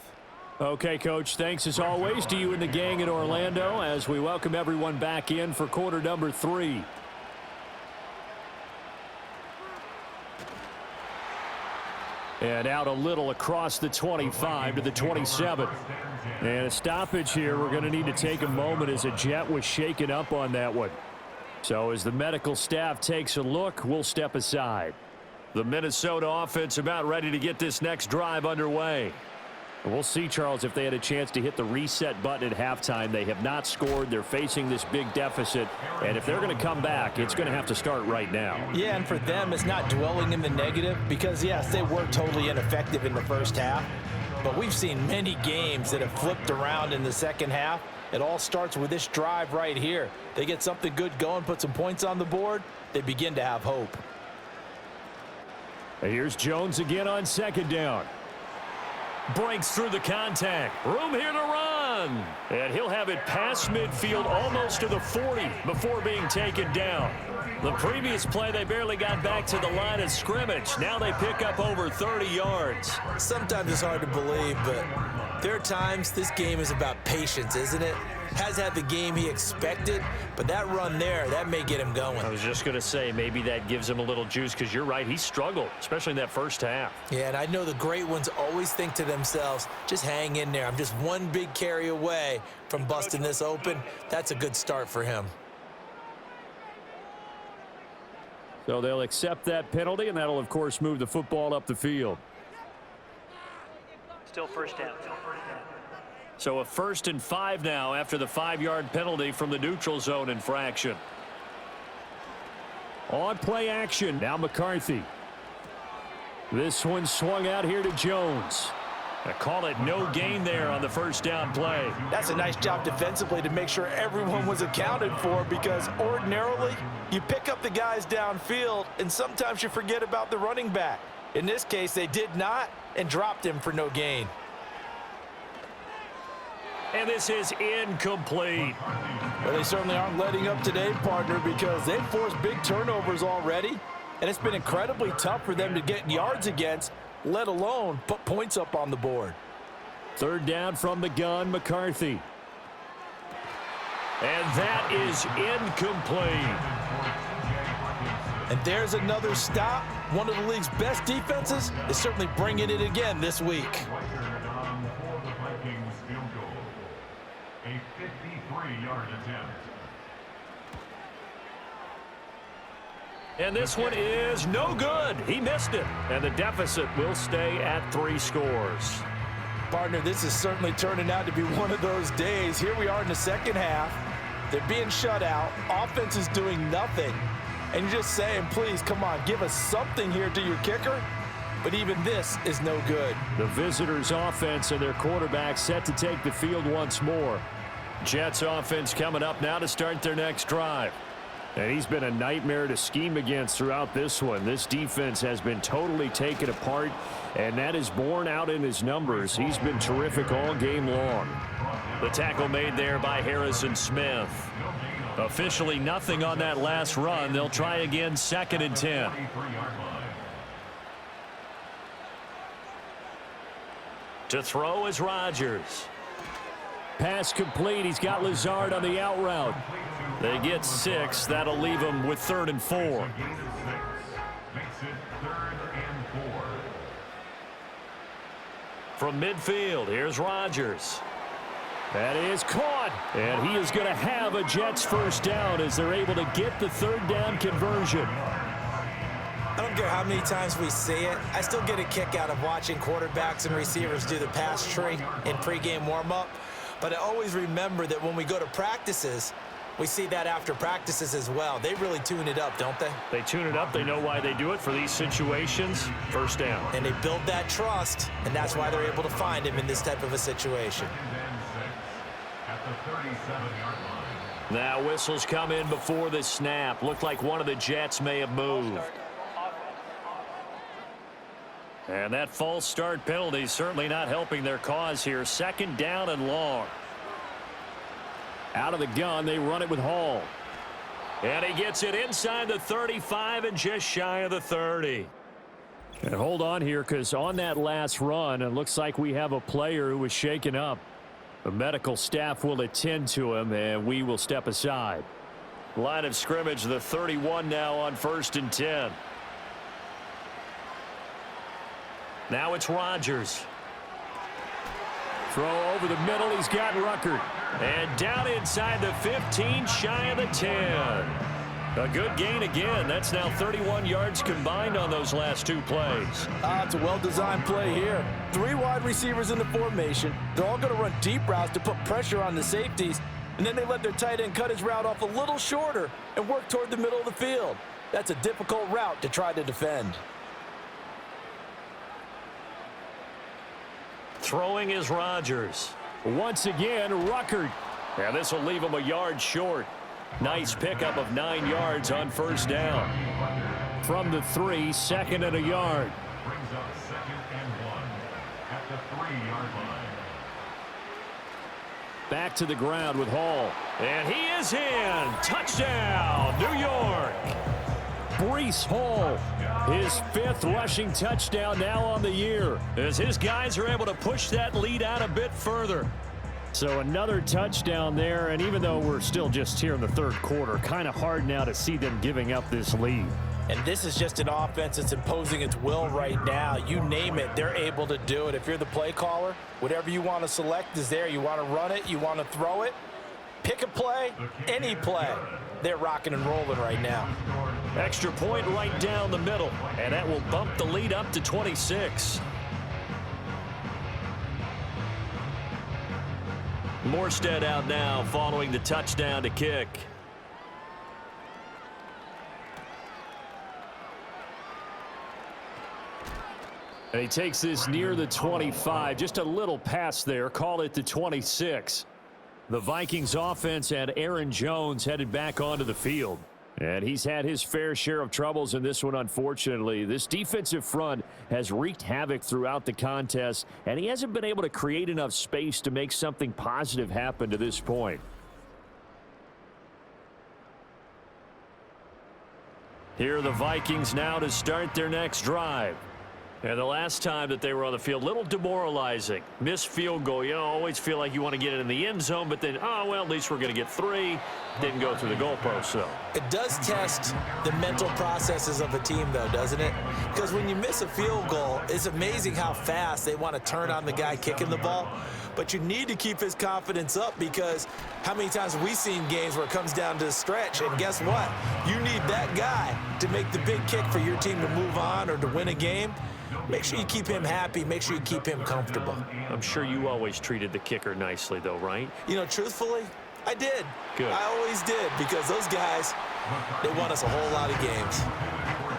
Okay, Coach, thanks as always to you and the gang in Orlando as we welcome everyone back in for quarter number 3. And out a little across the 25 to the 27. And a stoppage here. We're going to need to take a moment as a Jet was shaken up on that one. So as the medical staff takes a look, we'll step aside. The Minnesota offense about ready to get this next drive underway. And we'll see, Charles, if they had a chance to hit the reset button at halftime. They have not scored. They're facing this big deficit. And if they're going to come back, it's going to have to start right now. Yeah, and for them, it's not dwelling in the negative because, yes, they were totally ineffective in the first half. But we've seen many games that have flipped around in the second half. It all starts with this drive right here. They get something good going, put some points on the board, they begin to have hope. Here's Jones again on second down. Breaks through the contact. Room here to run. And he'll have it past midfield almost to the 40 before being taken down. The previous play, they barely got back to the line of scrimmage. Now they pick up over 30 yards. Sometimes it's hard to believe, but there are times this game is about patience, isn't it? Has had the game he expected, but that run there, that may get him going. I was just going to say, maybe that gives him a little juice because you're right, he struggled, especially in that first half. Yeah, and I know the great ones always think to themselves, just hang in there. I'm just one big carry away from busting this open. That's a good start for him. So they'll accept that penalty, and that'll, of course, move the football up the field. Still first down. So a 1st and 5 now after the 5-yard penalty from the neutral zone infraction. On play action, now McCarthy. This one swung out here to Jones. I call it no gain there on the 1st down play. That's a nice job defensively to make sure everyone was accounted for, because ordinarily you pick up the guys downfield and sometimes you forget about the running back. In this case, they did not and dropped him for no gain. And this is incomplete. Well, they certainly aren't letting up today, partner, because they've forced big turnovers already, and it's been incredibly tough for them to get yards against, let alone put points up on the board. 3rd down from the gun, McCarthy. And that is incomplete. And there's another stop. One of the league's best defenses is certainly bringing it again this week. For the Vikings field goal. A 53-yard attempt. And this one is no good. He missed it. And the deficit will stay at 3 scores. Partner, this is certainly turning out to be one of those days. Here we are in the second half. They're being shut out. Offense is doing nothing. And you're just saying, please, come on, give us something here to your kicker. But even this is no good. The visitors' offense and their quarterback set to take the field once more. Jets offense coming up now to start their next drive. And he's been a nightmare to scheme against throughout this one. This defense has been totally taken apart, and that is borne out in his numbers. He's been terrific all game long. The tackle made there by Harrison Smith. Officially nothing on that last run. They'll try again, 2nd and 10. To throw is Rodgers. Pass complete. He's got Lazard on the out route. They get 6. That'll leave them with 3rd and 4. Makes it 3rd and 4. From midfield, here's Rodgers. That is caught, and he is going to have a Jets 1st down as they're able to get the 3rd down conversion. I don't care how many times we see it. I still get a kick out of watching quarterbacks and receivers do the pass tree in pregame warm-up. But I always remember that when we go to practices, we see that after practices as well. They really tune it up, don't they? They tune it up. They know why they do it for these situations. 1st down. And they build that trust, and that's why they're able to find him in this type of a situation. At the 37-yard line. Now whistles come in before the snap. Looked like one of the Jets may have moved. And that false start penalty certainly not helping their cause here. 2nd down and long. Out of the gun, they run it with Hall. And he gets it inside the 35 and just shy of the 30. And hold on here, because on that last run, it looks like we have a player who was shaken up. The medical staff will attend to him, and we will step aside. Line of scrimmage, the 31 now on 1st and 10. Now it's Rodgers. Throw over the middle. He's got Ruckert. And down inside the 15, shy of the 10. A good gain again. That's now 31 yards combined on those last 2 plays. It's a well-designed play here. 3 wide receivers in the formation. They're all going to run deep routes to put pressure on the safeties. And then they let their tight end cut his route off a little shorter and work toward the middle of the field. That's a difficult route to try to defend. Throwing is Rodgers. Once again, Ruckert. And this will leave him a yard short. Nice pickup of 9 yards on 1st down. From the 3, 2nd and a yard. Brings up 2nd and 1 at the 3-yard line. Back to the ground with Hall. And he is in. Touchdown, New York. Breece Hall, his 5th rushing touchdown now on the year, as his guys are able to push that lead out a bit further. So another touchdown there, and even though we're still just here in the 3rd quarter, kind of hard now to see them giving up this lead. And this is just an offense that's imposing its will right now. You name it, they're able to do it. If you're the play caller, whatever you want to select is there. You want to run it, you want to throw it, pick a play, any play. They're rocking and rolling right now. Extra point right down the middle, and that will bump the lead up to 26. Morstead out now following the touchdown to kick. And he takes this near the 25. Just a little pass there. Call it the 26. The Vikings offense and Aaron Jones headed back onto the field. And he's had his fair share of troubles in this one, unfortunately. This defensive front has wreaked havoc throughout the contest, and he hasn't been able to create enough space to make something positive happen to this point. Here are the Vikings now to start their next drive. And the last time that they were on the field, a little demoralizing. Missed field goal. You know, always feel like you want to get it in the end zone, but then, oh, well, at least we're going to get 3. Didn't go through the goalpost, though. It does test the mental processes of a team, though, doesn't it? Because when you miss a field goal, it's amazing how fast they want to turn on the guy kicking the ball. But you need to keep his confidence up, because how many times have we seen games where it comes down to the stretch, and guess what? You need that guy to make the big kick for your team to move on or to win a game. Make sure you keep him happy. Make sure you keep him comfortable. I'm sure you always treated the kicker nicely, though, right? You know, truthfully, I did. Good. I always did, because those guys, they won us a whole lot of games.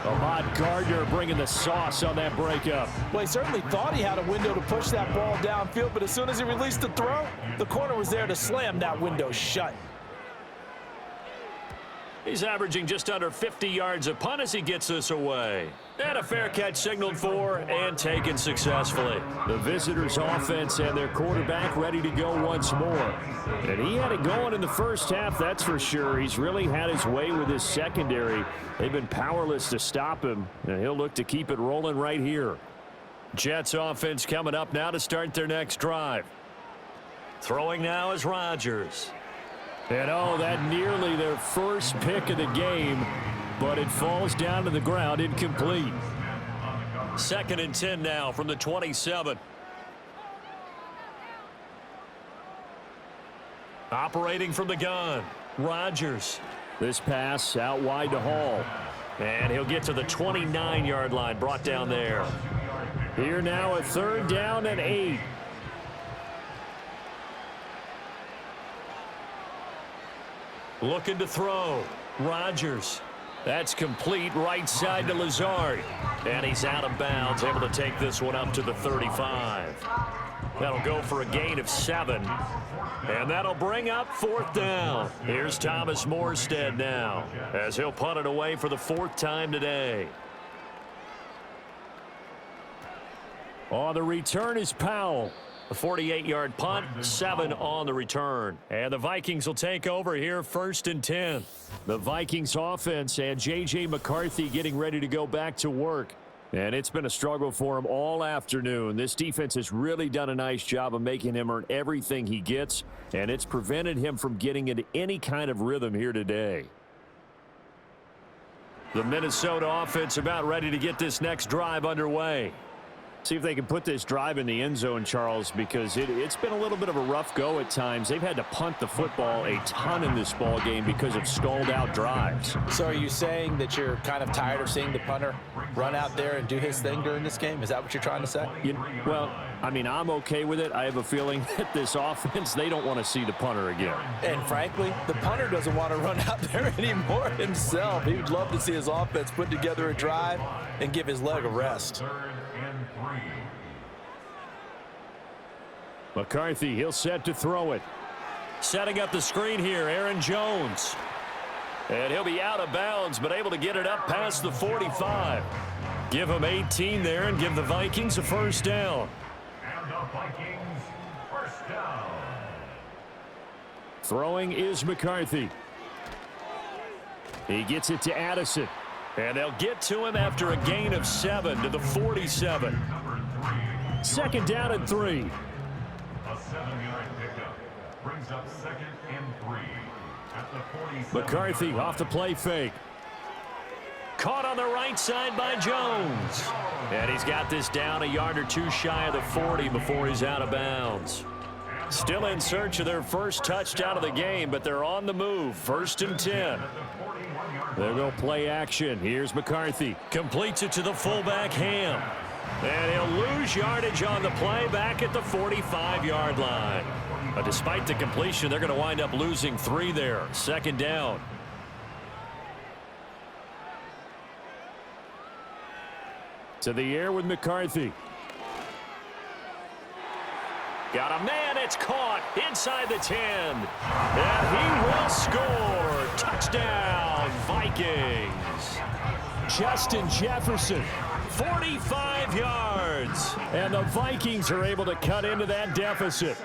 Ahmad Gardner bringing the sauce on that breakup. Well, he certainly thought he had a window to push that ball downfield, but as soon as he released the throw, the corner was there to slam that window shut. He's averaging just under 50 yards a punt as he gets this away. And a fair catch signaled for and taken successfully. The visitors' offense and their quarterback ready to go once more. And he had it going in the first half, that's for sure. He's really had his way with his secondary. They've been powerless to stop him, and he'll look to keep it rolling right here. Jets offense coming up now to start their next drive. Throwing now is Rodgers. And oh, that nearly their first pick of the game, but it falls down to the ground incomplete. 2nd and 10 now from the 27. Operating from the gun, Rodgers. This pass out wide to Hall. And he'll get to the 29-yard line, brought down there. Here now a 3rd down and 8. Looking to throw. Rodgers. That's complete, right side to Lazard. And he's out of bounds, able to take this one up to the 35. That'll go for a gain of 7. And that'll bring up 4th down. Here's Thomas Morstead now, as he'll punt it away for the 4th time today. On the return is Powell. A 48-yard punt, 7 on the return. And the Vikings will take over here 1st and 10. The Vikings offense and J.J. McCarthy getting ready to go back to work. And it's been a struggle for him all afternoon. This defense has really done a nice job of making him earn everything he gets, and it's prevented him from getting into any kind of rhythm here today. The Minnesota offense about ready to get this next drive underway. See if they can put this drive in the end zone, Charles, because it's been a little bit of a rough go at times. They've had to punt the football a ton in this ball game because of stalled-out drives. So are you saying that you're kind of tired of seeing the punter run out there and do his thing during this game? Is that what you're trying to say? Well, I mean, I'm okay with it. I have a feeling that this offense, they don't want to see the punter again. And frankly, the punter doesn't want to run out there anymore himself. He would love to see his offense put together a drive and give his leg a rest. McCarthy, he'll set to throw it. Setting up the screen here, Aaron Jones. And he'll be out of bounds, but able to get it up past the 45. Give him 18 there and give the Vikings a 1st down. And the Vikings, 1st down. Throwing is McCarthy. He gets it to Addison. And they'll get to him after a gain of 7 to the 47. 2nd down and 3. A 7-yard pickup brings up 2nd and 3 at the 47. McCarthy off the play fake. Caught on the right side by Jones. And he's got this down a yard or 2 shy of the 40 before he's out of bounds. Still in search of their first touchdown of the game, but they're on the move. 1st and 10. They'll go play action. Here's McCarthy. Completes it to the fullback, Ham. And he'll lose yardage on the play back at the 45-yard line. But despite the completion, they're going to wind up losing 3 there. Second down. To the air with McCarthy. Got a man, it's caught inside the 10. And he will score. Touchdown, Vikings. Justin Jefferson, 45 yards. And the Vikings are able to cut into that deficit.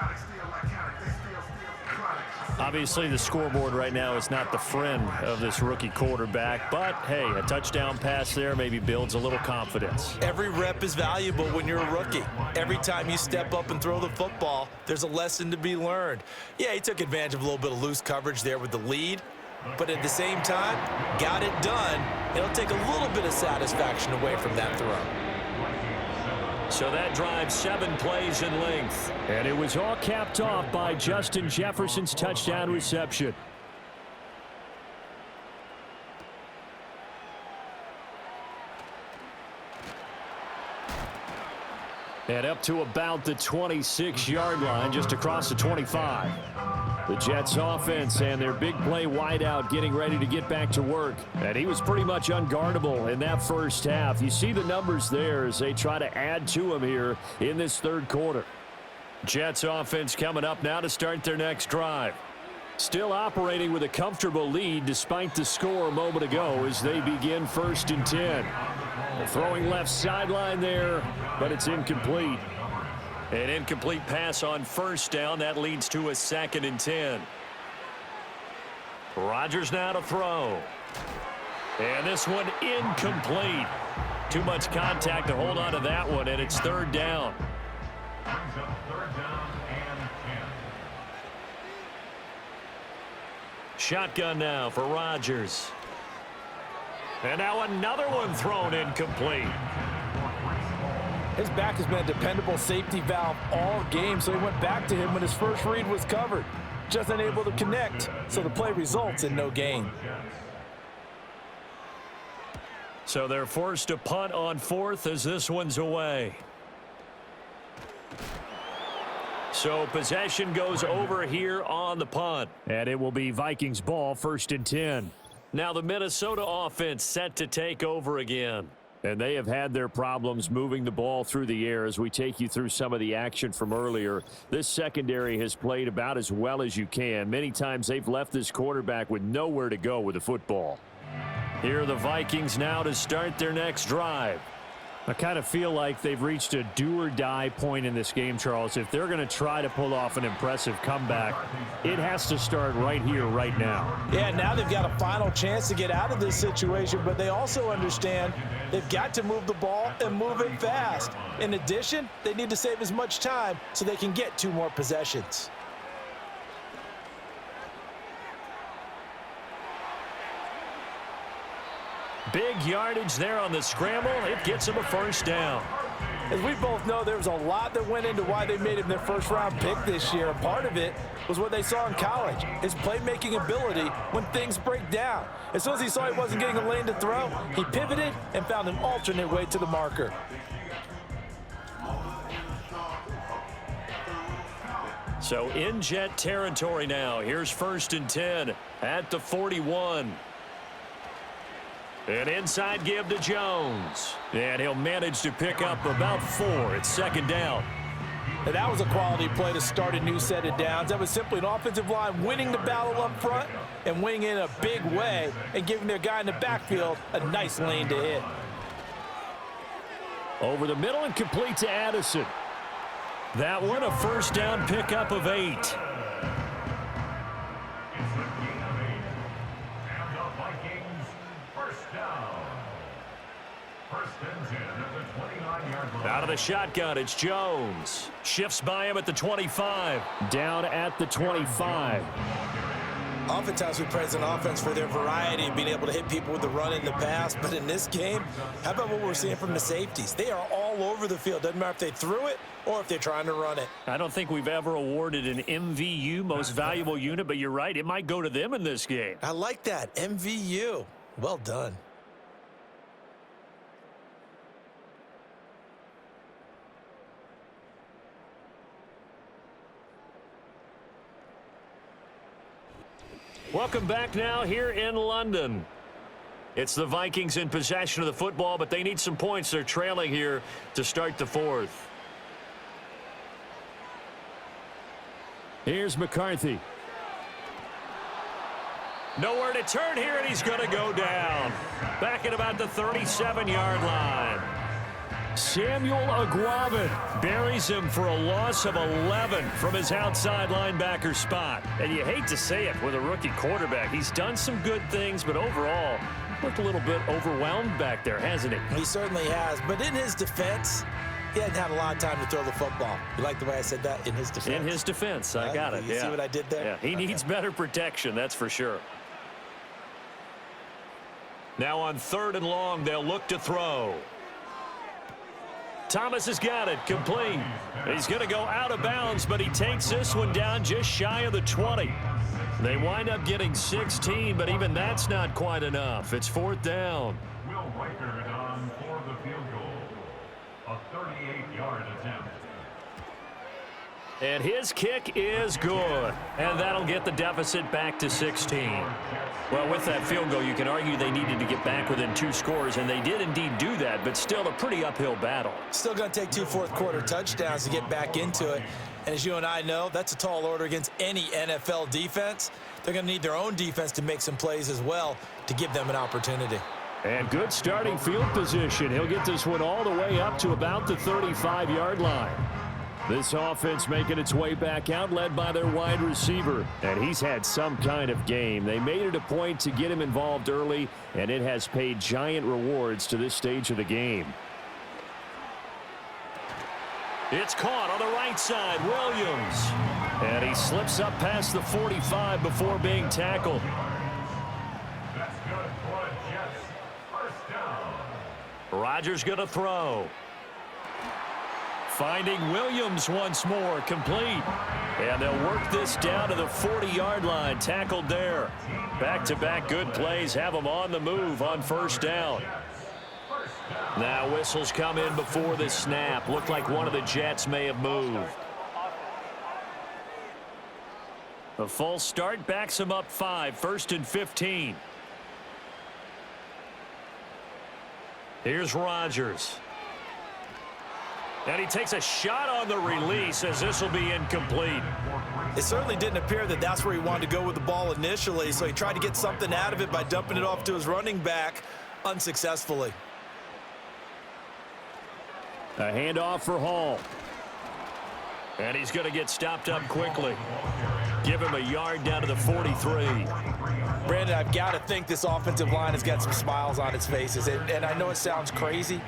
Obviously, the scoreboard right now is not the friend of this rookie quarterback. But, hey, a touchdown pass there maybe builds a little confidence. Every rep is valuable when you're a rookie. Every time you step up and throw the football, there's a lesson to be learned. Yeah, he took advantage of a little bit of loose coverage there with the lead. But at the same time, got it done. It'll take a little bit of satisfaction away from that throw. So that drive 7 plays in length. And it was all capped off by Justin Jefferson's touchdown reception. And up to about the 26-yard line, just across the 25. The Jets offense and their big play wideout getting ready to get back to work. And he was pretty much unguardable in that first half. You see the numbers there as they try to add to him here in this third quarter. Jets offense coming up now to start their next drive. Still operating with a comfortable lead despite the score a moment ago as they begin 1st and 10. They're throwing left sideline there, but it's incomplete. An incomplete pass on first down. That leads to a 2nd and 10. Rodgers now to throw. And this one incomplete. Too much contact to hold on to that one, and it's 3rd down. Shotgun now for Rodgers. And now another one thrown incomplete. His back has been a dependable safety valve all game, so he went back to him when his first read was covered. Just unable to connect, so the play results in no gain. So they're forced to punt on 4th as this one's away. So possession goes over here on the punt. And it will be Vikings ball, 1st and 10. Now the Minnesota offense set to take over again. And they have had their problems moving the ball through the air as we take you through some of the action from earlier. This secondary has played about as well as you can. Many times they've left this quarterback with nowhere to go with the football. Here are the Vikings now to start their next drive. I kind of feel like they've reached a do-or-die point in this game, Charles. If they're going to try to pull off an impressive comeback, it has to start right here, right now. Yeah, now they've got a final chance to get out of this situation, but they also understand they've got to move the ball and move it fast. In addition, they need to save as much time so they can get 2 more possessions. Big yardage there on the scramble. It gets them a 1st down. As we both know, there was a lot that went into why they made him their first-round pick this year. Part of it was what they saw in college, his playmaking ability when things break down. As soon as he saw he wasn't getting a lane to throw, he pivoted and found an alternate way to the marker. So in Jet territory now. Here's 1st and 10 at the 41. An inside give to Jones. And he'll manage to pick up about 4. It's 2nd down. And that was a quality play to start a new set of downs. That was simply an offensive line winning the battle up front and winning in a big way and giving their guy in the backfield a nice lane to hit. Over the middle and complete to Addison. That one a 1st down pickup of 8. Out of the shotgun, it's Jones. Shifts by him at the 25. Down at the 25. Oftentimes we praise an offense for their variety of being able to hit people with the run in the pass. But in this game, how about what we're seeing from the safeties? They are all over the field. Doesn't matter if they threw it or if they're trying to run it. I don't think we've ever awarded an MVU, most valuable unit, but you're right. It might go to them in this game. I like that. MVU. Well done. Welcome back now here in London. It's the Vikings in possession of the football, but they need some points. They're trailing here to start the fourth. Here's McCarthy. Nowhere to turn here, and he's going to go down. Back at about the 37-yard line. Samuel Aguavin buries him for a loss of 11 from his outside linebacker spot. And you hate to say it with a rookie quarterback. He's done some good things, but overall, looked a little bit overwhelmed back there, hasn't he? He certainly has. But in his defense, he hadn't had a lot of time to throw the football. You like the way I said that? In his defense? In his defense. I got it. You see what I did there? Yeah, he needs better protection, that's for sure. Now on 3rd and long, they'll look to throw. Thomas has got it, complete. He's going to go out of bounds, but he takes this one down just shy of the 20. They wind up getting 16, but even that's not quite enough. It's 4th down. Will Reichard on for the field goal. A 38-yard attempt. And his kick is good. And that'll get the deficit back to 16. Well, with that field goal, you can argue they needed to get back within 2 scores, and they did indeed do that, but still a pretty uphill battle. Still going to take 2 fourth-quarter touchdowns to get back into it. And as you and I know, that's a tall order against any NFL defense. They're going to need their own defense to make some plays as well to give them an opportunity. And good starting field position. He'll get this one all the way up to about the 35-yard line. This offense making its way back out, led by their wide receiver. And he's had some kind of game. They made it a point to get him involved early, and it has paid giant rewards to this stage of the game. It's caught on the right side, Williams. And he slips up past the 45 before being tackled. That's good for the Jets. First down. Rodgers going to throw. Finding Williams once more, complete. And they'll work this down to the 40-yard line, tackled there. Back-to-back good plays have them on the move on 1st down. Now whistles come in before the snap. Looked like one of the Jets may have moved. A false start backs him up 5, 1st and 15. Here's Rodgers. And he takes a shot on the release as this will be incomplete. It certainly didn't appear that that's where he wanted to go with the ball initially, so he tried to get something out of it by dumping it off to his running back unsuccessfully. A handoff for Hall. And he's going to get stopped up quickly. Give him a yard down to the 43. Brandon, I've got to think this offensive line has got some smiles on its faces. And I know it sounds crazy,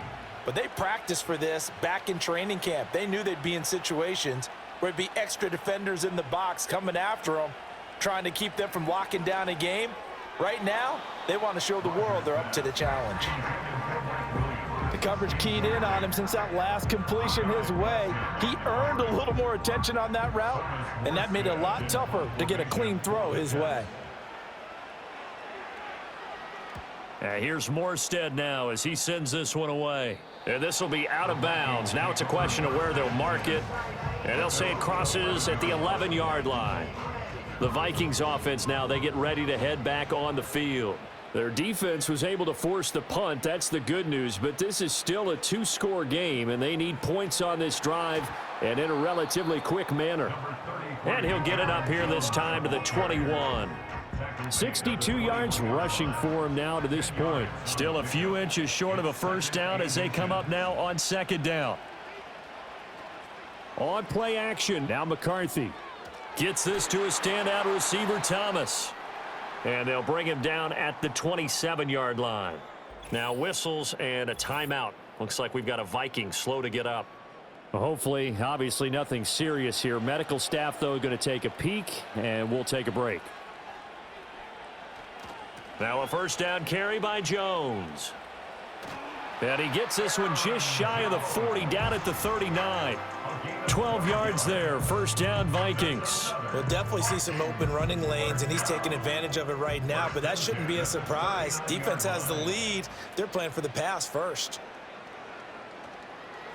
but they practiced for this back in training camp. They knew they'd be in situations where it'd be extra defenders in the box coming after them, trying to keep them from locking down a game. Right now, they want to show the world they're up to the challenge. The coverage keyed in on him since that last completion his way. He earned a little more attention on that route, and that made it a lot tougher to get a clean throw his way. Here's Morstead now as he sends this one away. And this will be out of bounds. Now it's a question of where they'll mark it. And they'll say it crosses at the 11-yard line. The Vikings offense now, they get ready to head back on the field. Their defense was able to force the punt. That's the good news. But this is still a 2-score game, and they need points on this drive and in a relatively quick manner. And he'll get it up here this time to the 21. 62 yards rushing for him now to this point. Still a few inches short of a 1st down as they come up now on 2nd down. On play action, now McCarthy. Gets this to a standout receiver, Thomas. And they'll bring him down at the 27-yard line. Now whistles and a timeout. Looks like we've got a Viking slow to get up. Well, hopefully, obviously nothing serious here. Medical staff, though, going to take a peek, and we'll take a break. Now a 1st down carry by Jones. And he gets this one just shy of the 40, down at the 39. 12 yards there, 1st down Vikings. We'll definitely see some open running lanes, and he's taking advantage of it right now, but that shouldn't be a surprise. Defense has the lead. They're playing for the pass first.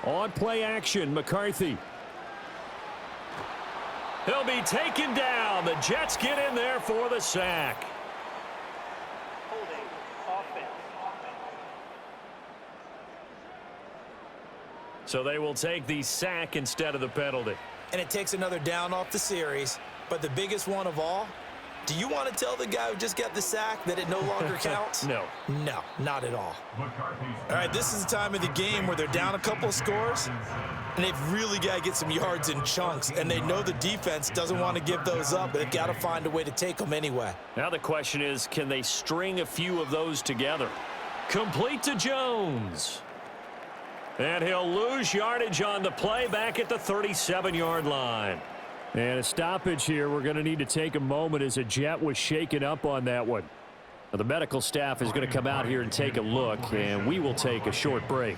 On play action, McCarthy. He'll be taken down. The Jets get in there for the sack. Holding offense. So they will take the sack instead of the penalty. And it takes another down off the series. But the biggest one of all, do you want to tell the guy who just got the sack that it no longer counts? No. No, not at all. All right, this is the time of the game where they're down a couple of scores, and they've really got to get some yards in chunks, and they know the defense doesn't want to give those up, but they've got to find a way to take them anyway. Now the question is, can they string a few of those together? Complete to Jones. And he'll lose yardage on the play back at the 37-yard line. And a stoppage here. We're going to need to take a moment as a Jet was shaken up on that one. Now, the medical staff is going to come out here and take a look, and we will take a short break.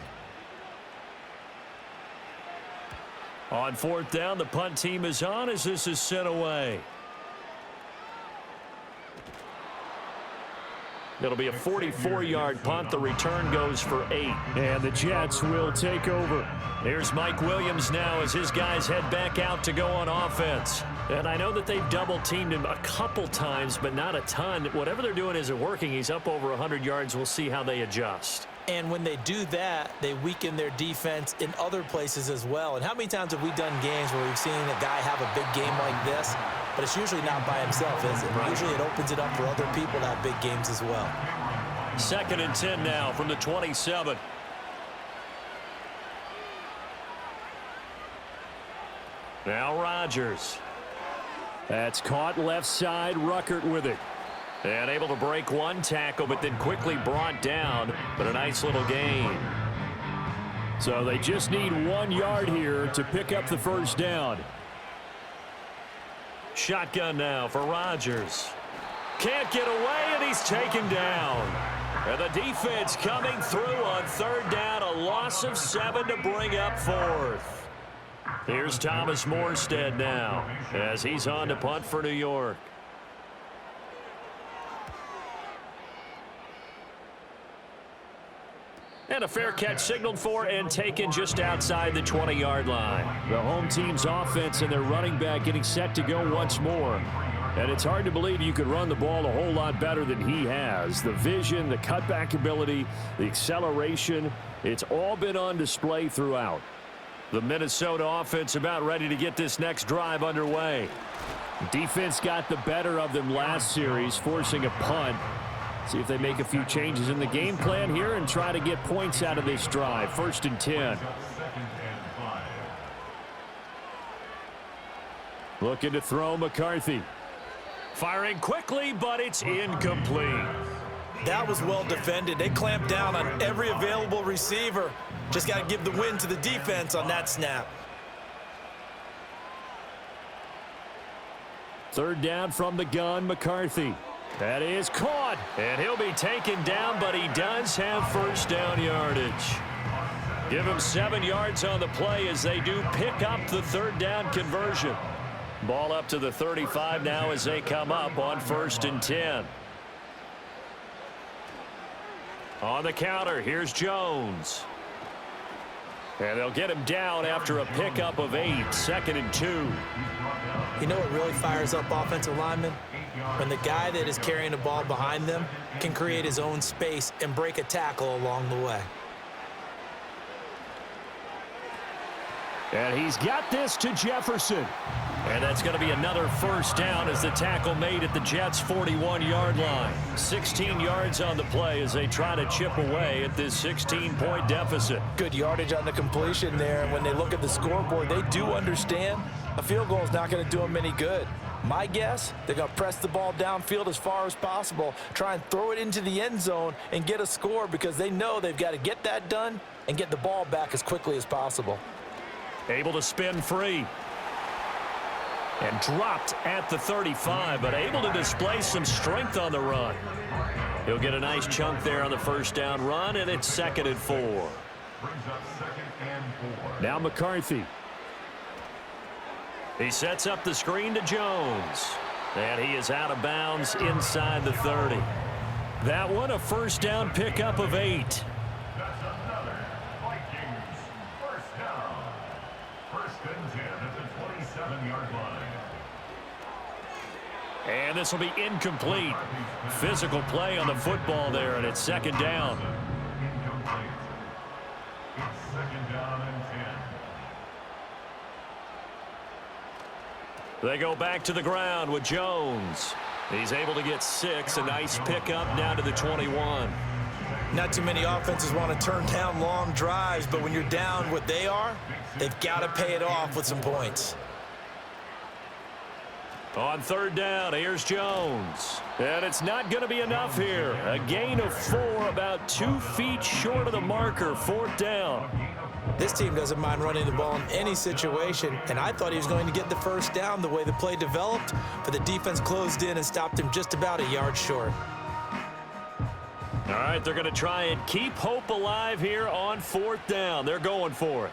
On fourth down, the punt team is on as this is sent away. It'll be a 44-yard punt. The return goes for 8. And the Jets will take over. Here's Mike Williams now as his guys head back out to go on offense. And I know that they've double-teamed him a couple times, but not a ton. Whatever they're doing isn't working. He's up over 100 yards. We'll see how they adjust. And when they do that, they weaken their defense in other places as well. And how many times have we done games where we've seen a guy have a big game like this, but it's usually not by himself, is it? Right. Usually it opens it up for other people to have big games as well. 2nd and 10 now from the 27. Now Rodgers. That's caught left side. Ruckert with it. And able to break one tackle, but then quickly brought down. But a nice little gain. So they just need 1 yard here to pick up the first down. Shotgun now for Rodgers. Can't get away, and he's taken down. And the defense coming through on 3rd down. A loss of 7 to bring up 4th. Here's Thomas Morstead now as he's on to punt for New York. And a fair catch signaled for and taken just outside the 20-yard line. The home team's offense and their running back getting set to go once more. And it's hard to believe you could run the ball a whole lot better than he has. The vision, the cutback ability, the acceleration, it's all been on display throughout. The Minnesota offense about ready to get this next drive underway. Defense got the better of them last series, forcing a punt. See if they make a few changes in the game plan here and try to get points out of this drive. 1st and 10. Looking to throw McCarthy. Firing quickly, but it's incomplete. That was well defended. They clamped down on every available receiver. Just got to give the win to the defense on that snap. 3rd down from the gun, McCarthy. That is caught, and he'll be taken down, but he does have 1st down yardage. Give him 7 yards on the play as they do pick up the 3rd down conversion. Ball up to the 35 now as they come up on 1st and 10. On the counter, here's Jones. And they'll get him down after a pickup of 8, 2nd and 2. You know what really fires up offensive linemen? When the guy that is carrying the ball behind them can create his own space and break a tackle along the way. And he's got this to Jefferson. And that's going to be another 1st down as the tackle made at the Jets' 41-yard line. 16 yards on the play as they try to chip away at this 16-point deficit. Good yardage on the completion there. And when they look at the scoreboard, they do understand a field goal is not going to do them any good. My guess, they're going to press the ball downfield as far as possible, try and throw it into the end zone and get a score because they know they've got to get that done and get the ball back as quickly as possible. Able to spin free. And dropped at the 35, but able to display some strength on the run. He'll get a nice chunk there on the 1st down run, and it's 2nd and 4. Now McCarthy. He sets up the screen to Jones. And he is out of bounds inside the 30. That one a 1st down pickup of 8. That's another Vikings 1st down. 1st and 10 at the 27-yard line. And this will be incomplete. Physical play on the football there, and it's second down. Incomplete. It's second down and 10. They go back to the ground with Jones. He's able to get 6. A nice pickup down to the 21. Not too many offenses want to turn down long drives, but when you're down what they are, they've got to pay it off with some points. On third down, here's Jones. And it's not going to be enough here. A gain of 4, about 2 feet short of the marker, fourth down. This team doesn't mind running the ball in any situation, and I thought he was going to get the first down the way the play developed, but the defense closed in and stopped him just about a yard short. All right, they're going to try and keep hope alive here on fourth down. They're going for it.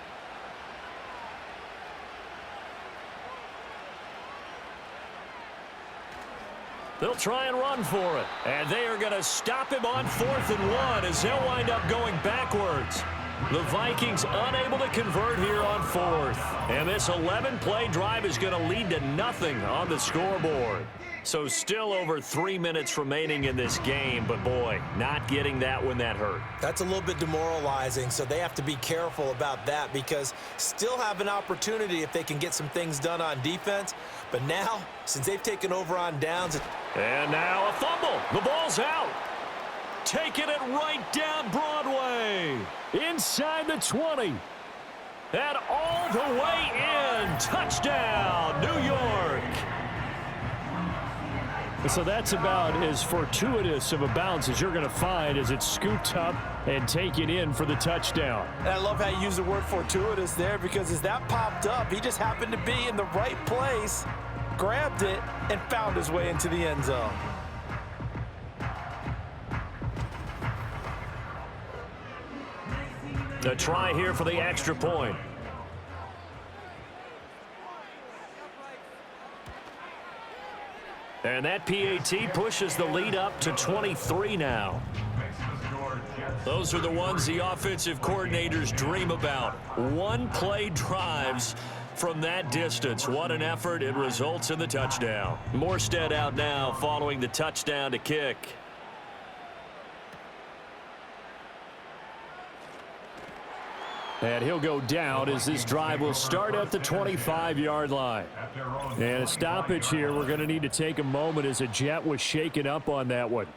They'll try and run for it. And they are going to stop him on 4th and 1 as they'll wind up going backwards. The Vikings unable to convert here on 4th. And this 11-play drive is going to lead to nothing on the scoreboard. So still over 3 minutes remaining in this game, but boy, not getting that when that hurt. That's a little bit demoralizing, so they have to be careful about that because still have an opportunity if they can get some things done on defense. But now, since they've taken over on downs. And now a fumble. The ball's out. Taking it right down Broadway. Inside the 20. And all the way in. Touchdown, New York. So that's about as fortuitous of a bounce as you're going to find as it's scooped up and taken in for the touchdown. And I love how you use the word fortuitous there because as that popped up, he just happened to be in the right place, grabbed it, and found his way into the end zone. A try here for the extra point. And that PAT pushes the lead up to 23 now. Those are the ones the offensive coordinators dream about. One-play drives from that distance. What an effort. It results in the touchdown. Morstead out now following the touchdown to kick. And he'll go down as this drive will start at the 25-yard line. And a stoppage here. We're going to need to take a moment as a Jet was shaken up on that one.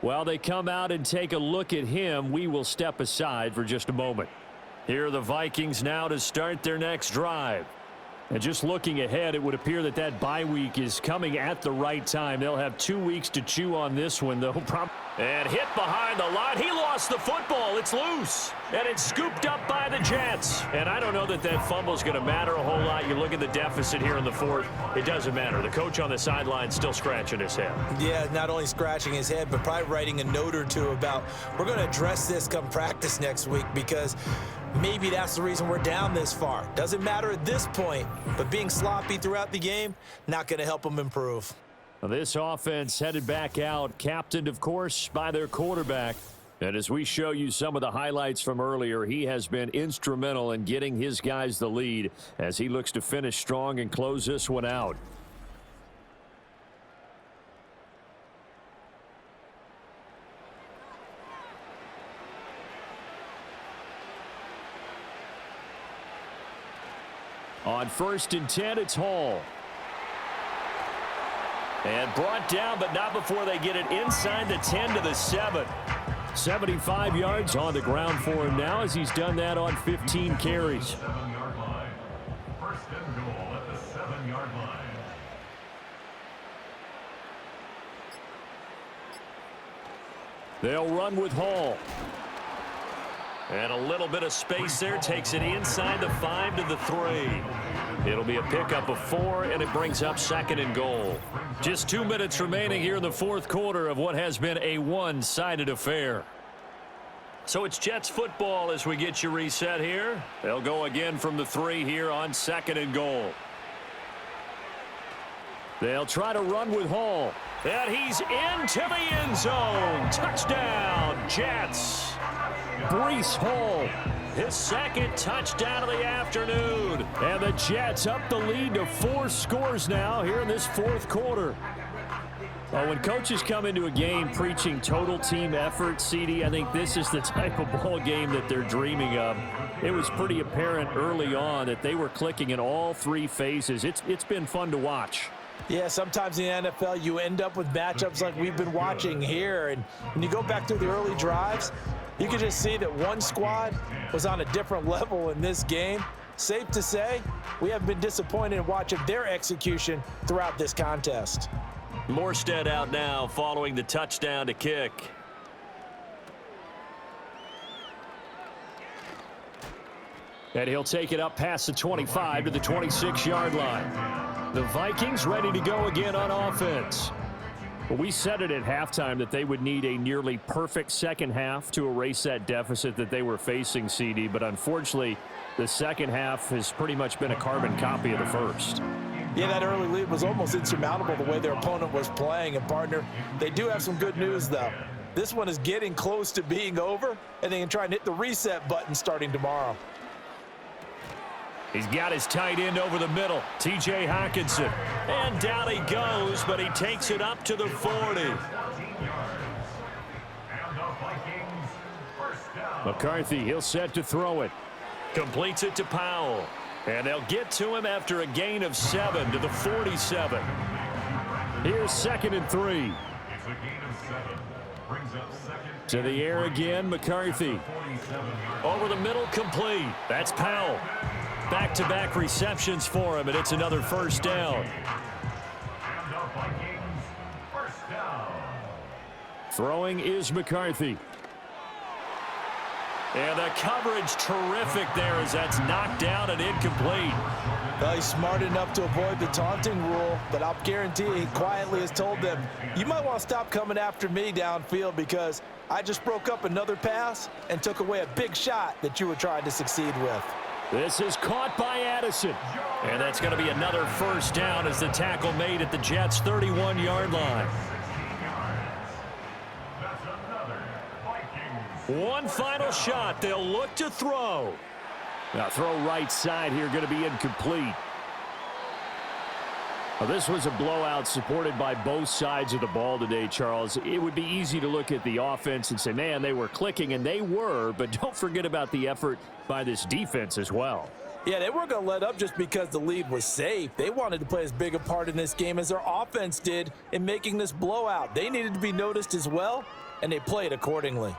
While they come out and take a look at him, we will step aside for just a moment. Here are the Vikings now to start their next drive. And just looking ahead, it would appear that that bye week is coming at the right time. They'll have 2 weeks to chew on this one, though. And hit behind the line. He lost the football. It's loose. And it's scooped up by the Jets. And I don't know that that fumble is going to matter a whole lot. You look at the deficit here in the fourth. It doesn't matter. The coach on the sideline still scratching his head. Yeah, not only scratching his head, but probably writing a note or two about we're going to address this come practice next week because maybe that's the reason we're down this far. Doesn't matter at this point, but being sloppy throughout the game, not going to help them improve. This offense headed back out, captained, of course, by their quarterback. And as we show you some of the highlights from earlier, he has been instrumental in getting his guys the lead as he looks to finish strong and close this one out. On 1st and 10, it's Hall. And brought down, but not before they get it inside the 10 to the 7. 75 yards on the ground for him now as he's done that on 15 carries. 7-yard line. First and goal at the 7-yard line. They'll run with Hall. And a little bit of space there. Takes it inside the 5 to the 3. It'll be a pickup of 4, and it brings up 2nd and goal. Just 2 minutes remaining here in the fourth quarter of what has been a one-sided affair. So it's Jets football as we get you reset here. They'll go again from the 3 here on 2nd and goal. They'll try to run with Hall. And he's into the end zone. Touchdown, Jets. Breece Hall, his 2nd touchdown of the afternoon. And the Jets up the lead to 4 scores now here in this fourth quarter. Well, when coaches come into a game preaching total team effort, CD, I think this is the type of ball game that they're dreaming of. It was pretty apparent early on that they were clicking in all three phases. It's been fun to watch. Yeah, sometimes in the NFL you end up with matchups like we've been watching here. And when you go back to the early drives, you can just see that one squad was on a different level in this game. Safe to say, we haven't been disappointed in watching their execution throughout this contest. Morstead out now following the touchdown to kick. And he'll take it up past the 25 to the 26-yard line. The Vikings ready to go again on offense. Well, we said it at halftime that they would need a nearly perfect second half to erase that deficit that they were facing, CD, but unfortunately, the second half has pretty much been a carbon copy of the first. Yeah, that early lead was almost insurmountable the way their opponent was playing. And, partner, they do have some good news, though. This one is getting close to being over, and they can try and hit the reset button starting tomorrow. He's got his tight end over the middle, T.J. Hockenson. And down he goes, but he takes it up to the 40. McCarthy, he'll set to throw it. Completes it to Powell. And they'll get to him after a gain of 7 to the 47. Here's 2nd and 3. It's a gain of 7. Brings up 2nd. To the air again, McCarthy. Over the middle, complete. That's Powell. Back-to-back receptions for him, and it's another first down. And the Vikings first down. Throwing is McCarthy. And the coverage terrific there as that's knocked down and incomplete. Well, he's smart enough to avoid the taunting rule, but I'll guarantee he quietly has told them, you might want to stop coming after me downfield because I just broke up another pass and took away a big shot that you were trying to succeed with. This is caught by Addison. And that's going to be another first down as the tackle made at the Jets' 31-yard line. One final shot. They'll look to throw. Now throw right side here, going to be incomplete. Well, this was a blowout supported by both sides of the ball today, Charles. It would be easy to look at the offense and say, man, they were clicking, and they were, but don't forget about the effort by this defense as well. Yeah, they weren't going to let up just because the lead was safe. They wanted to play as big a part in this game as their offense did in making this blowout. They needed to be noticed as well, and they played accordingly.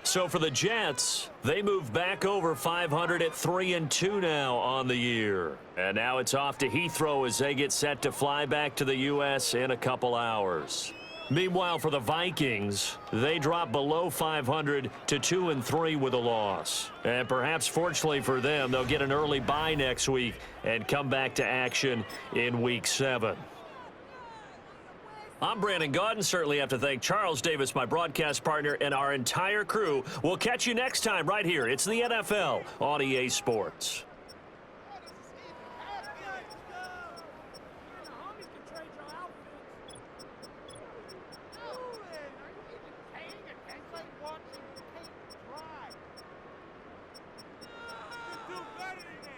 So for the Jets, they move back over 500 at 3-2 now on the year. And now it's off to Heathrow as they get set to fly back to the U.S. in a couple hours. Meanwhile, for the Vikings, they drop below 500 to 2-3 with a loss. And perhaps fortunately for them, they'll get an early bye next week and come back to action in Week 7. I'm Brandon Gaudin. Certainly have to thank Charles Davis, my broadcast partner, and our entire crew. We'll catch you next time right here. It's the NFL on EA Sports. Do better than that.